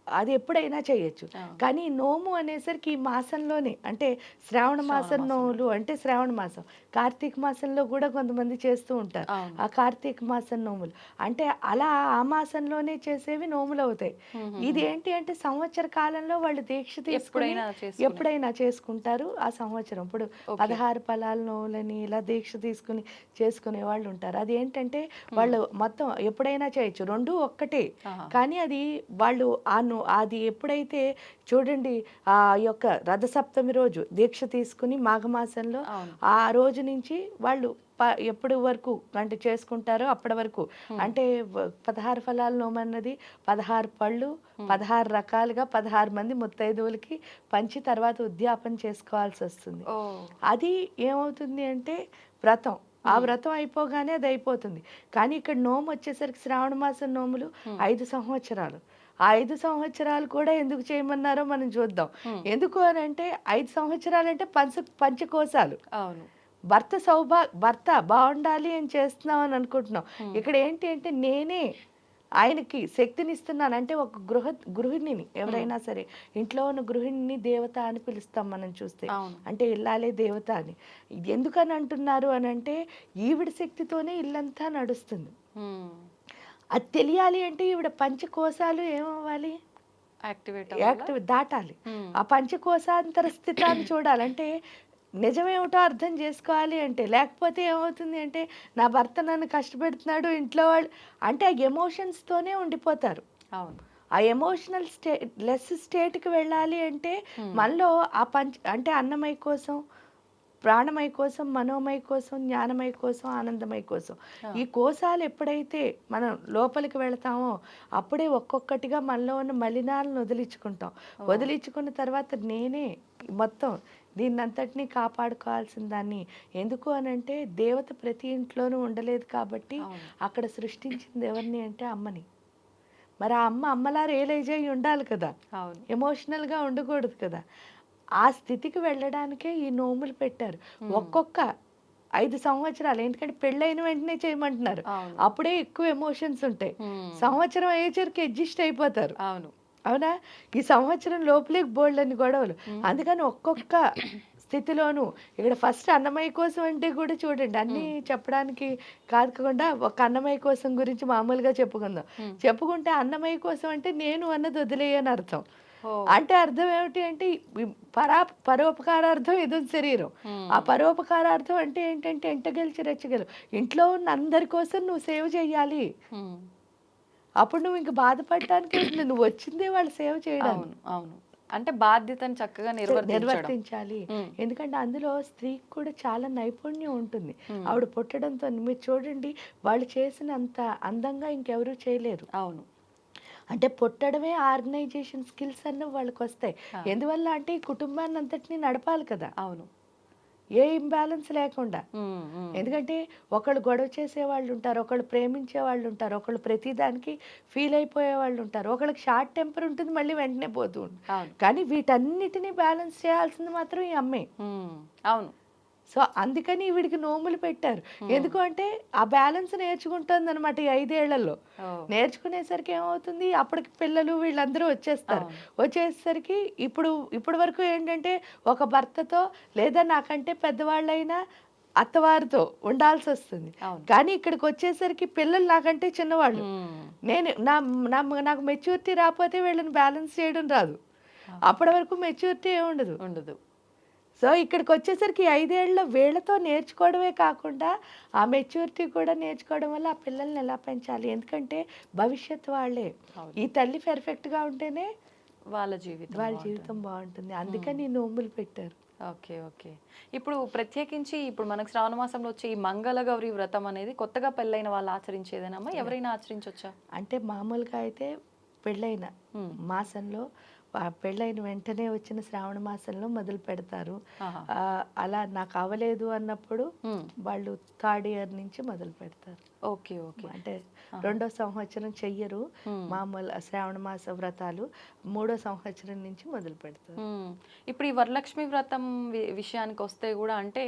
అది ఎప్పుడైనా చేయొచ్చు. కానీ నోము అనేసరికి ఈ మాసంలోనే, అంటే శ్రావణ మాసం నోములు అంటే శ్రావణ మాసం, కార్తీక మాసంలో కూడా కొంతమంది చేస్తూ ఉంటారు ఆ కార్తీక మాసం నోములు. అంటే అలా ఆ మాసంలోనే చేసేవి నోములు అవుతాయి. ఇది ఏంటి అంటే సంవత్సర కాలంలో వాళ్ళు దీక్ష తీసుకుని ఎప్పుడైనా చేసుకుంటారు ఆ సంవత్సరం. ఇప్పుడు 16 ఫలాల నోములని ఇలా దీక్ష తీసుకుని చేసుకునే వాళ్ళు ఉంటారు. అది ఏంటంటే వాళ్ళు మొత్తం ఎప్పుడైనా చేయొచ్చు, రెండు ఒక్కటే. కానీ అది వాళ్ళు అది ఎప్పుడైతే చూడండి ఆ యొక్క రథసప్తమి రోజు దీక్ష తీసుకుని మాఘమాసంలో ఆ రోజు నుంచి వాళ్ళు ఎప్పటి వరకు అంటే చేసుకుంటారో అప్పటి వరకు, అంటే 16 ఫలాల నోమన్నది 16 పళ్ళు 16 రకాలుగా 16 మంది ముత్తైదువులకి పంచి తర్వాత ఉద్యాపన చేసుకోవాల్సి వస్తుంది. అది ఏమవుతుంది అంటే వ్రతం. ఆ వ్రతం అయిపోగానే అది అయిపోతుంది. కానీ ఇక్కడ నోము వచ్చేసరికి శ్రావణ మాసం నోములు 5 సంవత్సరాలు. ఆ 5 సంవత్సరాలు కూడా ఎందుకు చేయమన్నారో మనం చూద్దాం. ఎందుకు అని అంటే 5 సంవత్సరాలు అంటే పంచకోశాలు. అవును. భర్త బాగుండాలి అని చేస్తున్నాం అని అనుకుంటున్నాం. ఇక్కడ ఏంటి అంటే నేనే ఆయనకి శక్తినిస్తున్నాను. అంటే ఒక గృహిణిని ఎవరైనా సరే ఇంట్లో ఉన్న గృహిణిని దేవత అని పిలుస్తాం మనం చూస్తే. అంటే ఇల్లాలే దేవత అని. ఎందుకని అంటున్నారు అని అంటే ఈవిడ శక్తితోనే ఇల్లంతా నడుస్తుంది. అది తెలియాలి అంటే ఈవిడ పంచకోశాలు ఏమవ్వాలి, యాక్టివేట్ దాటాలి. ఆ పంచకోశాంతర స్థితాన్ని చూడాలంటే నిజమేమిటో అర్థం చేసుకోవాలి. అంటే లేకపోతే ఏమవుతుంది అంటే నా భర్త నన్ను కష్టపెడుతున్నాడు ఇంట్లో వాళ్ళు అంటే ఆ ఎమోషన్స్తోనే ఉండిపోతారు. అవును. ఆ ఎమోషనల్ లెస్ స్టేట్కి వెళ్ళాలి అంటే మనలో ఆ అంటే అన్నమయ కోసం, ప్రాణమయ కోసం, మనోమయ కోసం, జ్ఞానమయ కోసం, ఆనందమయ కోసం, ఈ కోశాలు ఎప్పుడైతే మనం లోపలికి వెళతామో అప్పుడే ఒక్కొక్కటిగా మనలో ఉన్న మలినాలను వదిలించుకుంటాం. వదిలించుకున్న తర్వాత నేనే మొత్తం దీన్నంతటినీ కాపాడుకోవాల్సిన దాన్ని. ఎందుకు అనంటే దేవత ప్రతి ఇంట్లోనూ ఉండలేదు కాబట్టి అక్కడ సృష్టించింది ఎవరిని అంటే అమ్మని. మరి ఆ అమ్మలా రియలైజ్ అయ్యి ఉండాలి కదా, ఎమోషనల్గా ఉండకూడదు కదా. ఆ స్థితికి వెళ్ళడానికే ఈ నోములు పెట్టారు. ఒక్కొక్క 5 సంవత్సరాలు, ఎందుకంటే పెళ్ళైన వెంటనే చేయమంటున్నారు, అప్పుడే ఎక్కువ ఎమోషన్స్ ఉంటాయి. సంవత్సరం అయ్యేసరికి అడ్జస్ట్ అయిపోతారు. అవునా, ఈ సంవత్సరం లోపలే బోల్డ్ అని గొడవలు. అందుకని ఒక్కొక్క స్థితిలోనూ ఇక్కడ ఫస్ట్ అన్నమయ్య కోసం అంటే కూడా చూడండి, అన్నీ చెప్పడానికి కాకుండా ఒక అన్నమయ్య కోసం గురించి మామూలుగా చెప్పుకుంటే అన్నమయ్య కోసం అంటే నేను అన్నది వదిలేయని అర్థం. అంటే అర్థం ఏమిటి అంటే పరోపకారార్థం ఇది శరీరం. ఆ పరోపకారార్థం అంటే ఏంటంటే ఎంటగెలిచి రెచ్చగలు, ఇంట్లో ఉన్న అందరి కోసం నువ్వు సేవ చేయాలి. అప్పుడు నువ్వు ఇంక బాధపడటానికి నువ్వు వచ్చిందే వాళ్ళు సేవ చేయడానికి. అవును, అంటే బాధ్యతను చక్కగా నిర్వర్తించాలి. ఎందుకంటే అందులో స్త్రీకి కూడా చాలా నైపుణ్యం ఉంటుంది. ఆవిడ పుట్టడంతో మీరు చూడండి, వాళ్ళు చేసినంత అందంగా ఇంకెవరూ చేయలేరు. అవును. అంటే పుట్టడమే ఆర్గనైజేషన్ స్కిల్స్ అన్నీ వాళ్ళకి వస్తాయి. ఎందువల్ల అంటే ఈ కుటుంబాన్ని అంతటినీ నడపాలి కదా. అవును. ఏ ఇంబ్యాలెన్స్ లేకుండా. ఎందుకంటే ఒకళ్ళు గొడవ చేసే వాళ్ళు ఉంటారు, ఒకళ్ళు ప్రేమించే వాళ్ళు ఉంటారు, ఒకళ్ళు ప్రతిదానికి ఫీల్ అయిపోయే వాళ్ళు ఉంటారు, ఒకళ్ళకి షార్ట్ టెంపర్ ఉంటుంది, మళ్ళీ వెంటనే పోతూ ఉంటుంది. కానీ వీటన్నిటినీ బ్యాలెన్స్ చేయాల్సింది మాత్రం ఈ అమ్మే. అవును. సో అందుకని వీడికి నోములు పెట్టారు. ఎందుకు అంటే ఆ బ్యాలెన్స్ నేర్చుకుంటుంది అనమాట ఈ 5 ఏళ్లలో. నేర్చుకునేసరికి ఏమవుతుంది, అప్పటికి పిల్లలు వీళ్ళందరూ వచ్చేస్తారు. వచ్చేసరికి ఇప్పుడు వరకు ఏంటంటే ఒక భర్తతో లేదా నాకంటే పెద్దవాళ్ళైనా అత్తవారితో ఉండాల్సి వస్తుంది. కానీ ఇక్కడికి వచ్చేసరికి పిల్లలు నాకంటే చిన్నవాళ్ళు. నేను నాకు మెచ్యూరిటీ రాకపోతే వీళ్ళని బ్యాలెన్స్ చేయడం రాదు. అప్పటి వరకు మెచ్యూరిటీ ఉండదు. సో ఇక్కడికి వచ్చేసరికి 5 ఏళ్ళలో వీళ్ళతో నేర్చుకోవడమే కాకుండా ఆ మెచ్యూరిటీ కూడా నేర్చుకోవడం వల్ల ఆ పిల్లల్ని ఎలా పెంచాలి, ఎందుకంటే భవిష్యత్ వాళ్ళే. ఈ తల్లి పెర్ఫెక్ట్గా ఉంటేనే వాళ్ళ జీవితం బాగుంటుంది. అందుకని ఈ నోములు పెట్టారు. ఓకే. ఇప్పుడు ప్రత్యేకించి ఇప్పుడు మనకు శ్రావణ మాసంలో వచ్చే ఈ మంగళగౌరి వ్రతం అనేది కొత్తగా పెళ్ళైన వాళ్ళు ఆచరించేదేనమ్మా, ఎవరైనా ఆచరించవచ్చా? అంటే మామూలుగా అయితే పెళ్ళైన మాసంలో పెళ్ళైన వెంటనే వచ్చిన శ్రావణ మాసంలో మొదలు పెడతారు. అలా నాకు అవ్వలేదు అన్నప్పుడు వాళ్ళు 3rd ఇయర్ నుంచి మొదలు పెడతారు. ఓకే. అంటే 2వ సంవత్సరం చెయ్యరు మామూలు శ్రావణ మాస వ్రతాలు, 3వ సంవత్సరం నుంచి మొదలు పెడతారు. ఇప్పుడు ఈ వరలక్ష్మి వ్రతం విషయానికి వస్తే కూడా అంటే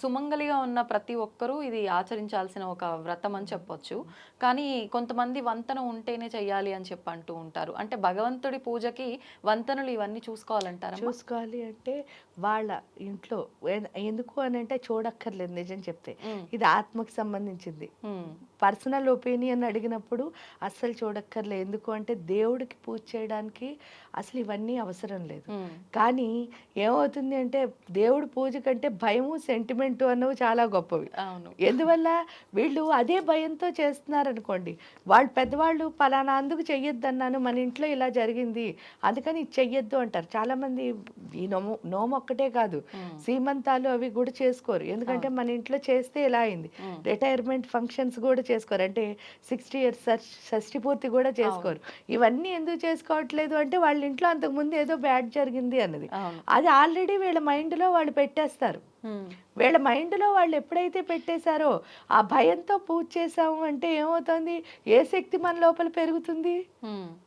సుమంగలిగా ఉన్న ప్రతి ఒక్కరూ ఇది ఆచరించాల్సిన ఒక వ్రతం అని చెప్పొచ్చు. కానీ కొంతమంది వంతన ఉంటేనే చెయ్యాలి అని చెప్పి అంటూ ఉంటారు. అంటే భగవంతుడి పూజకి వంతనలు ఇవన్నీ చూసుకోవాలంటారా? చూసుకోవాలి అంటే వాళ్ళ ఇంట్లో ఎందుకు అని అంటే చూడక్కర్లేదు. నిజం చెప్తే ఇది ఆత్మకి సంబంధించింది. పర్సనల్ ఒపీనియన్ అడిగినప్పుడు అస్సలు చూడక్కర్లేదు. ఎందుకు అంటే దేవుడికి పూజ చేయడానికి అసలు ఇవన్నీ అవసరం లేదు. కానీ ఏమవుతుంది అంటే దేవుడి పూజ కంటే భయము సెంటిమెంటు అన్నవి చాలా గొప్పవి. ఎందువల్ల వీళ్ళు అదే భయంతో చేస్తున్నారనుకోండి, వాళ్ళు పెద్దవాళ్ళు పలానా అందుకు చెయ్యొద్దు అన్నాను, మన ఇంట్లో ఇలా జరిగింది అందుకని ఇది చెయ్యొద్దు అంటారు. చాలామంది ఈ నోము ఒక్కటే కాదు, సీమంతాలు అవి కూడా చేసుకోరు. ఎందుకంటే మన ఇంట్లో చేస్తే ఇలా అయింది. రిటైర్మెంట్ ఫంక్షన్స్ కూడా చేసుకోరు, అంటే 60 years షష్ఠి పూర్తి కూడా చేసుకోరు. ఇవన్నీ ఎందుకు చేసుకోవట్లేదు అంటే వాళ్ళ ఇంట్లో అంతకుముందు ఏదో బ్యాడ్ జరిగింది అన్నది. అది ఆల్రెడీ వీళ్ళ మైండ్లో వాళ్ళు పెట్టేస్తారు. వీళ్ళ మైండ్లో వాళ్ళు ఎప్పుడైతే పెట్టేశారో ఆ భయంతో పూజ చేసాము అంటే ఏమవుతుంది, ఏ శక్తి మన లోపల పెరుగుతుంది?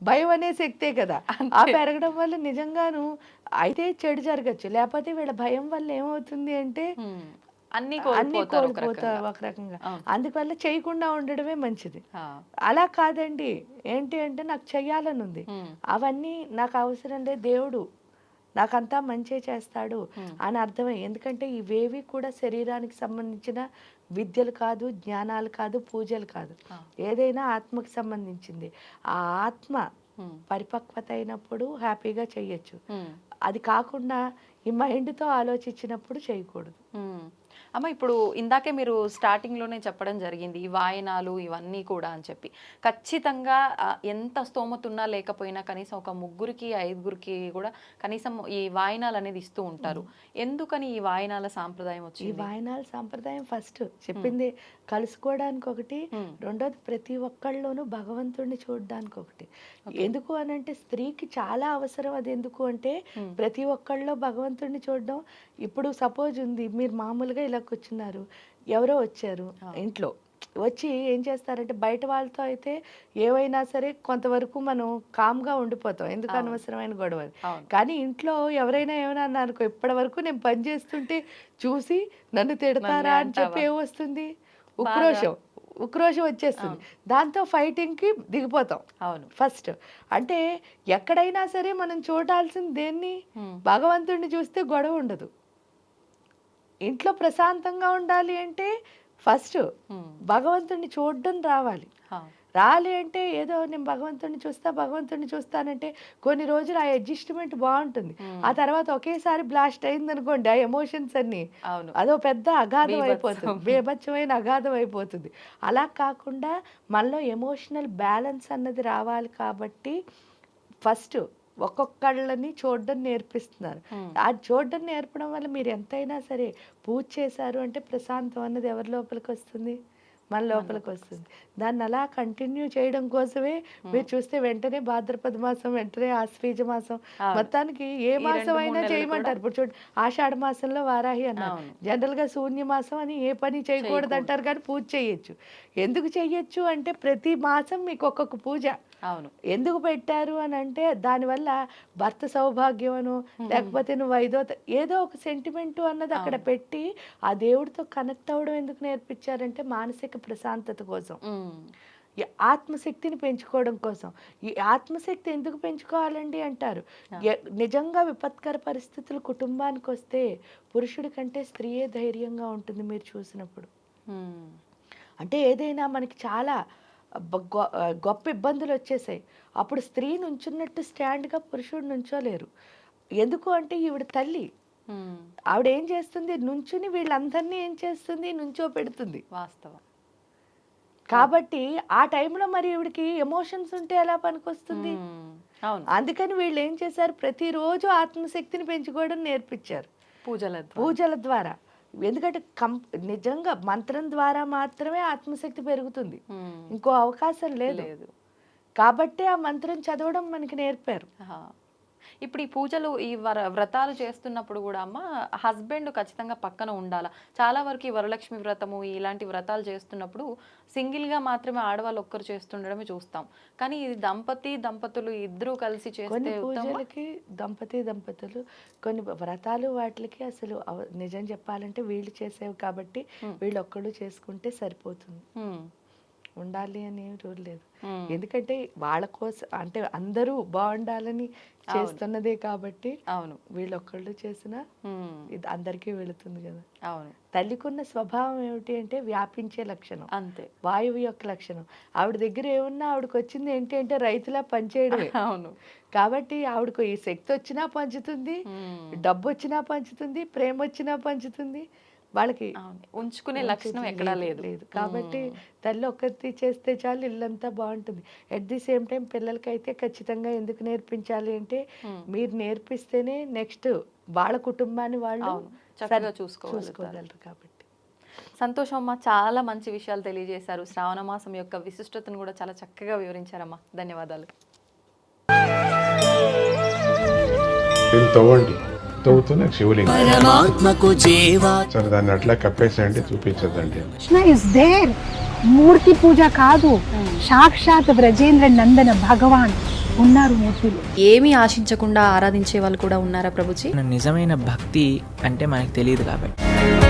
భయం అనే శక్తే కదా. ఆ పెరగడం వల్ల నిజంగాను అయితే చెడు జరగచ్చు. లేకపోతే వీళ్ళ భయం వల్ల ఏమవుతుంది అంటే అన్ని కోల్పోతారు ఒక రకంగా. అందువల్ల చేయకుండా ఉండడమే మంచిది. అలా కాదండి, ఏంటి అంటే నాకు చెయ్యాలని ఉంది, అవన్నీ నాకు అవసరం లేదు, దేవుడు నాకంతా మంచి చేస్తాడు అని అర్థమై. ఎందుకంటే ఇవేవి కూడా శరీరానికి సంబంధించిన విద్యలు కాదు, జ్ఞానాలు కాదు, పూజలు కాదు, ఏదైనా ఆత్మకి సంబంధించింది. ఆ ఆత్మ పరిపక్వత అయినప్పుడు హ్యాపీగా చెయ్యొచ్చు. అది కాకుండా ఈ మైండ్తో ఆలోచించినప్పుడు చేయకూడదు. అమ్మ ఇప్పుడు ఇందాకే మీరు స్టార్టింగ్లోనే చెప్పడం జరిగింది ఈ వాయనాలు ఇవన్నీ కూడా అని చెప్పి. ఖచ్చితంగా ఎంత స్తోమత ఉన్నా లేకపోయినా కనీసం ఒక 3కి 5గురికి కూడా కనీసం ఈ వాయనాలు అనేది ఇస్తూ ఉంటారు. ఎందుకని ఈ వాయనాల సాంప్రదాయం వచ్చింది? ఈ వాయనాల సాంప్రదాయం ఫస్ట్ చెప్పింది కలుసుకోవడానికి ఒకటి, రెండోది ప్రతి ఒక్కళ్ళలోనూ భగవంతుడిని చూడడానికి ఒకటి. ఎందుకు అని అంటే స్త్రీకి చాలా అవసరం అది. ఎందుకు అంటే ప్రతి ఒక్కళ్ళలో భగవంతుడిని చూడడం. ఇప్పుడు సపోజ్ ఉంది, మీరు మామూలుగా ఇలా కూర్చున్నారు, ఎవరో వచ్చారు ఇంట్లో, వచ్చి ఏం చేస్తారంటే బయట వాళ్ళతో అయితే ఏవైనా సరే కొంతవరకు మనం కామ్గా ఉండిపోతాం, ఎందుకు అనవసరమైన గొడవలు. కానీ ఇంట్లో ఎవరైనా ఏమైనా అన్నారనుకో, ఇప్పటి వరకు నేను పని చేస్తుంటే చూసి నన్ను తిడతారా అని చెప్పి ఏమొస్తుంది, ఉక్రోషం వచ్చేస్తుంది. దాంతో ఫైటింగ్కి దిగిపోతాం. ఫస్ట్ అంటే ఎక్కడైనా సరే మనం చూడాల్సింది దేన్ని, భగవంతుడిని చూస్తే గొడవ ఉండదు. ఇంట్లో ప్రశాంతంగా ఉండాలి అంటే ఫస్ట్ భగవంతుడిని చూడడం రావాలి. అంటే ఏదో నేను భగవంతుడిని చూస్తానంటే కొన్ని రోజులు ఆ అడ్జస్ట్మెంట్ బాగుంటుంది. ఆ తర్వాత ఒకేసారి బ్లాస్ట్ అయింది అనుకోండి, ఆ ఎమోషన్స్ అన్ని అదో పెద్ద అగాధం అయిపోతుంది, బేభత్సమైన అగాధం అయిపోతుంది. అలా కాకుండా మనలో ఎమోషనల్ బ్యాలెన్స్ అన్నది రావాలి. కాబట్టి ఫస్ట్ ఒక్కొక్కళ్ళని చూడడం నేర్పిస్తున్నారు. ఆ చూడడం నేర్పడం వల్ల మీరు ఎంతైనా సరే పూజ చేశారు అంటే ప్రశాంతం అన్నది ఎవరి లోపలికి వస్తుంది, మన లోపలికి వస్తుంది. దాన్ని అలా కంటిన్యూ చేయడం కోసమే మీరు చూస్తే వెంటనే భాద్రపద మాసం, వెంటనే ఆశ్వీజ మాసం, మొత్తానికి ఏ మాసం అయినా చేయమంటారు. ఇప్పుడు చూడండి, ఆషాఢ మాసంలో వారాహి అన్నారు. జనరల్ గా శూన్య మాసం అని ఏ పని చేయకూడదు అంటారు, కానీ పూజ చేయొచ్చు. ఎందుకు చెయ్యొచ్చు అంటే ప్రతి మాసం మీకు ఒక్కొక్క పూజ. అవును. ఎందుకు పెట్టారు అని అంటే దానివల్ల భర్త సౌభాగ్యం అను, లేకపోతే నువ్వు ఏదో ఒక సెంటిమెంట్ అన్నది అక్కడ పెట్టి ఆ దేవుడితో కనెక్ట్ అవ్వడం ఎందుకు నేర్పించారంటే మానసిక ప్రశాంతత కోసం, ఈ ఆత్మశక్తిని పెంచుకోవడం కోసం. ఈ ఆత్మశక్తి ఎందుకు పెంచుకోవాలండి అంటారు. నిజంగా విపత్కర పరిస్థితులు కుటుంబానికి వస్తే పురుషుడి కంటే స్త్రీయే ధైర్యంగా ఉంటుంది మీరు చూసినప్పుడు. అంటే ఏదైనా మనకి చాలా గొప్ప ఇబ్బందులు వచ్చేసాయి, అప్పుడు స్త్రీ నుంచున్నట్టు స్టాండ్గా పురుషుడు నుంచోలేరు. ఎందుకు అంటే ఈవిడ తల్లి, ఆవిడ ఏం చేస్తుంది, నుంచుని వీళ్ళందరినీ ఏం చేస్తుంది, నుంచో పెడుతుంది. వాస్తవం. కాబట్టి ఆ టైంలో మరి ఈవిడికి ఎమోషన్స్ ఉంటే ఎలా పనికొస్తుంది? అందుకని వీళ్ళు ఏం చేశారు, ప్రతిరోజు ఆత్మశక్తిని పెంచుకోవడం నేర్పించారు పూజల ద్వారా. ఎందుకంటే నిజంగా మంత్రం ద్వారా మాత్రమే ఆత్మశక్తి పెరుగుతుంది, ఇంకో అవకాశం లేదు. కాబట్టి ఆ మంత్రం చదవడం మనకి నేర్పారు. ఇప్పుడు ఈ పూజలు, ఈ వ్రతాలు చేస్తున్నప్పుడు కూడా అమ్మ హస్బెండ్ ఖచ్చితంగా పక్కన ఉండాలా? చాలా వరకు ఈ వరలక్ష్మి వ్రతము ఇలాంటి వ్రతాలు చేస్తున్నప్పుడు సింగిల్గా మాత్రమే ఆడవాళ్ళు ఒక్కరు చేస్తుండడమే చూస్తాం. కానీ ఇది దంపతులు ఇద్దరూ కలిసి చేస్తే పూజలకి దంపతులు కొన్ని వ్రతాలు వాటికి అసలు నిజం చెప్పాలంటే వీళ్ళు చేసేవి కాబట్టి వీళ్ళు ఒక్కళ్ళు చేసుకుంటే సరిపోతుంది, ఉండాలి అని రూల్ లేదు. ఎందుకంటే వాళ్ళ కోసం అంటే అందరూ బాగుండాలని చేస్తున్నదే కాబట్టి వీళ్ళొక్కళ్ళు చేసినా ఇది అందరికీ వెళుతుంది కదా. తల్లికున్న స్వభావం ఏమిటి అంటే వ్యాపించే లక్షణం, అంతే వాయువు యొక్క లక్షణం. ఆవిడ దగ్గర ఏమున్నా ఆవిడకి వచ్చింది ఏంటి అంటే రైతులా పనిచేయడమే. కాబట్టి ఆవిడకు ఈ శక్తి వచ్చినా పంచుతుంది, డబ్బు వచ్చినా పంచుతుంది, ప్రేమ వచ్చినా పంచుతుంది. వాళ్ళకి ఉంచుకునే లక్షణం ఎక్కడా లేదు. కాబట్టి తల్లి ఒక్కటి చేస్తే చాలు, ఇల్లంతా బాగుంటుంది. అట్ ది సేమ్ టైం పిల్లలకైతే ఖచ్చితంగా ఎందుకు నేర్పించాలి అంటే మీరు నేర్పిస్తేనే నెక్స్ట్ వాళ్ళ కుటుంబాన్ని వాళ్ళు చక్కగా చూసుకోగలరు. కాబట్టి సంతోషం అమ్మా, చాలా మంచి విషయాలు తెలియజేశారు. శ్రావణ మాసం యొక్క విశిష్టతను కూడా చాలా చక్కగా వివరించారమ్మా. ధన్యవాదాలు. తవ్వుతున్న శివలింగం సరే దాన్ని అట్లా కప్పేసేయండి, చూపించదండి. కృష్ణ ఇస్ దేర్, మూర్తి పూజ కాదు, సాక్షాత్ బ్రజేంద్ర నందన భగవాన్ ఉన్నారు మూర్తిలో. ఏమీ ఆశించకుండా ఆరాధించే వాళ్ళు కూడా ఉన్నారా ప్రభుజీ? నిజమైన భక్తి అంటే మనకు తెలియదు కాబట్టి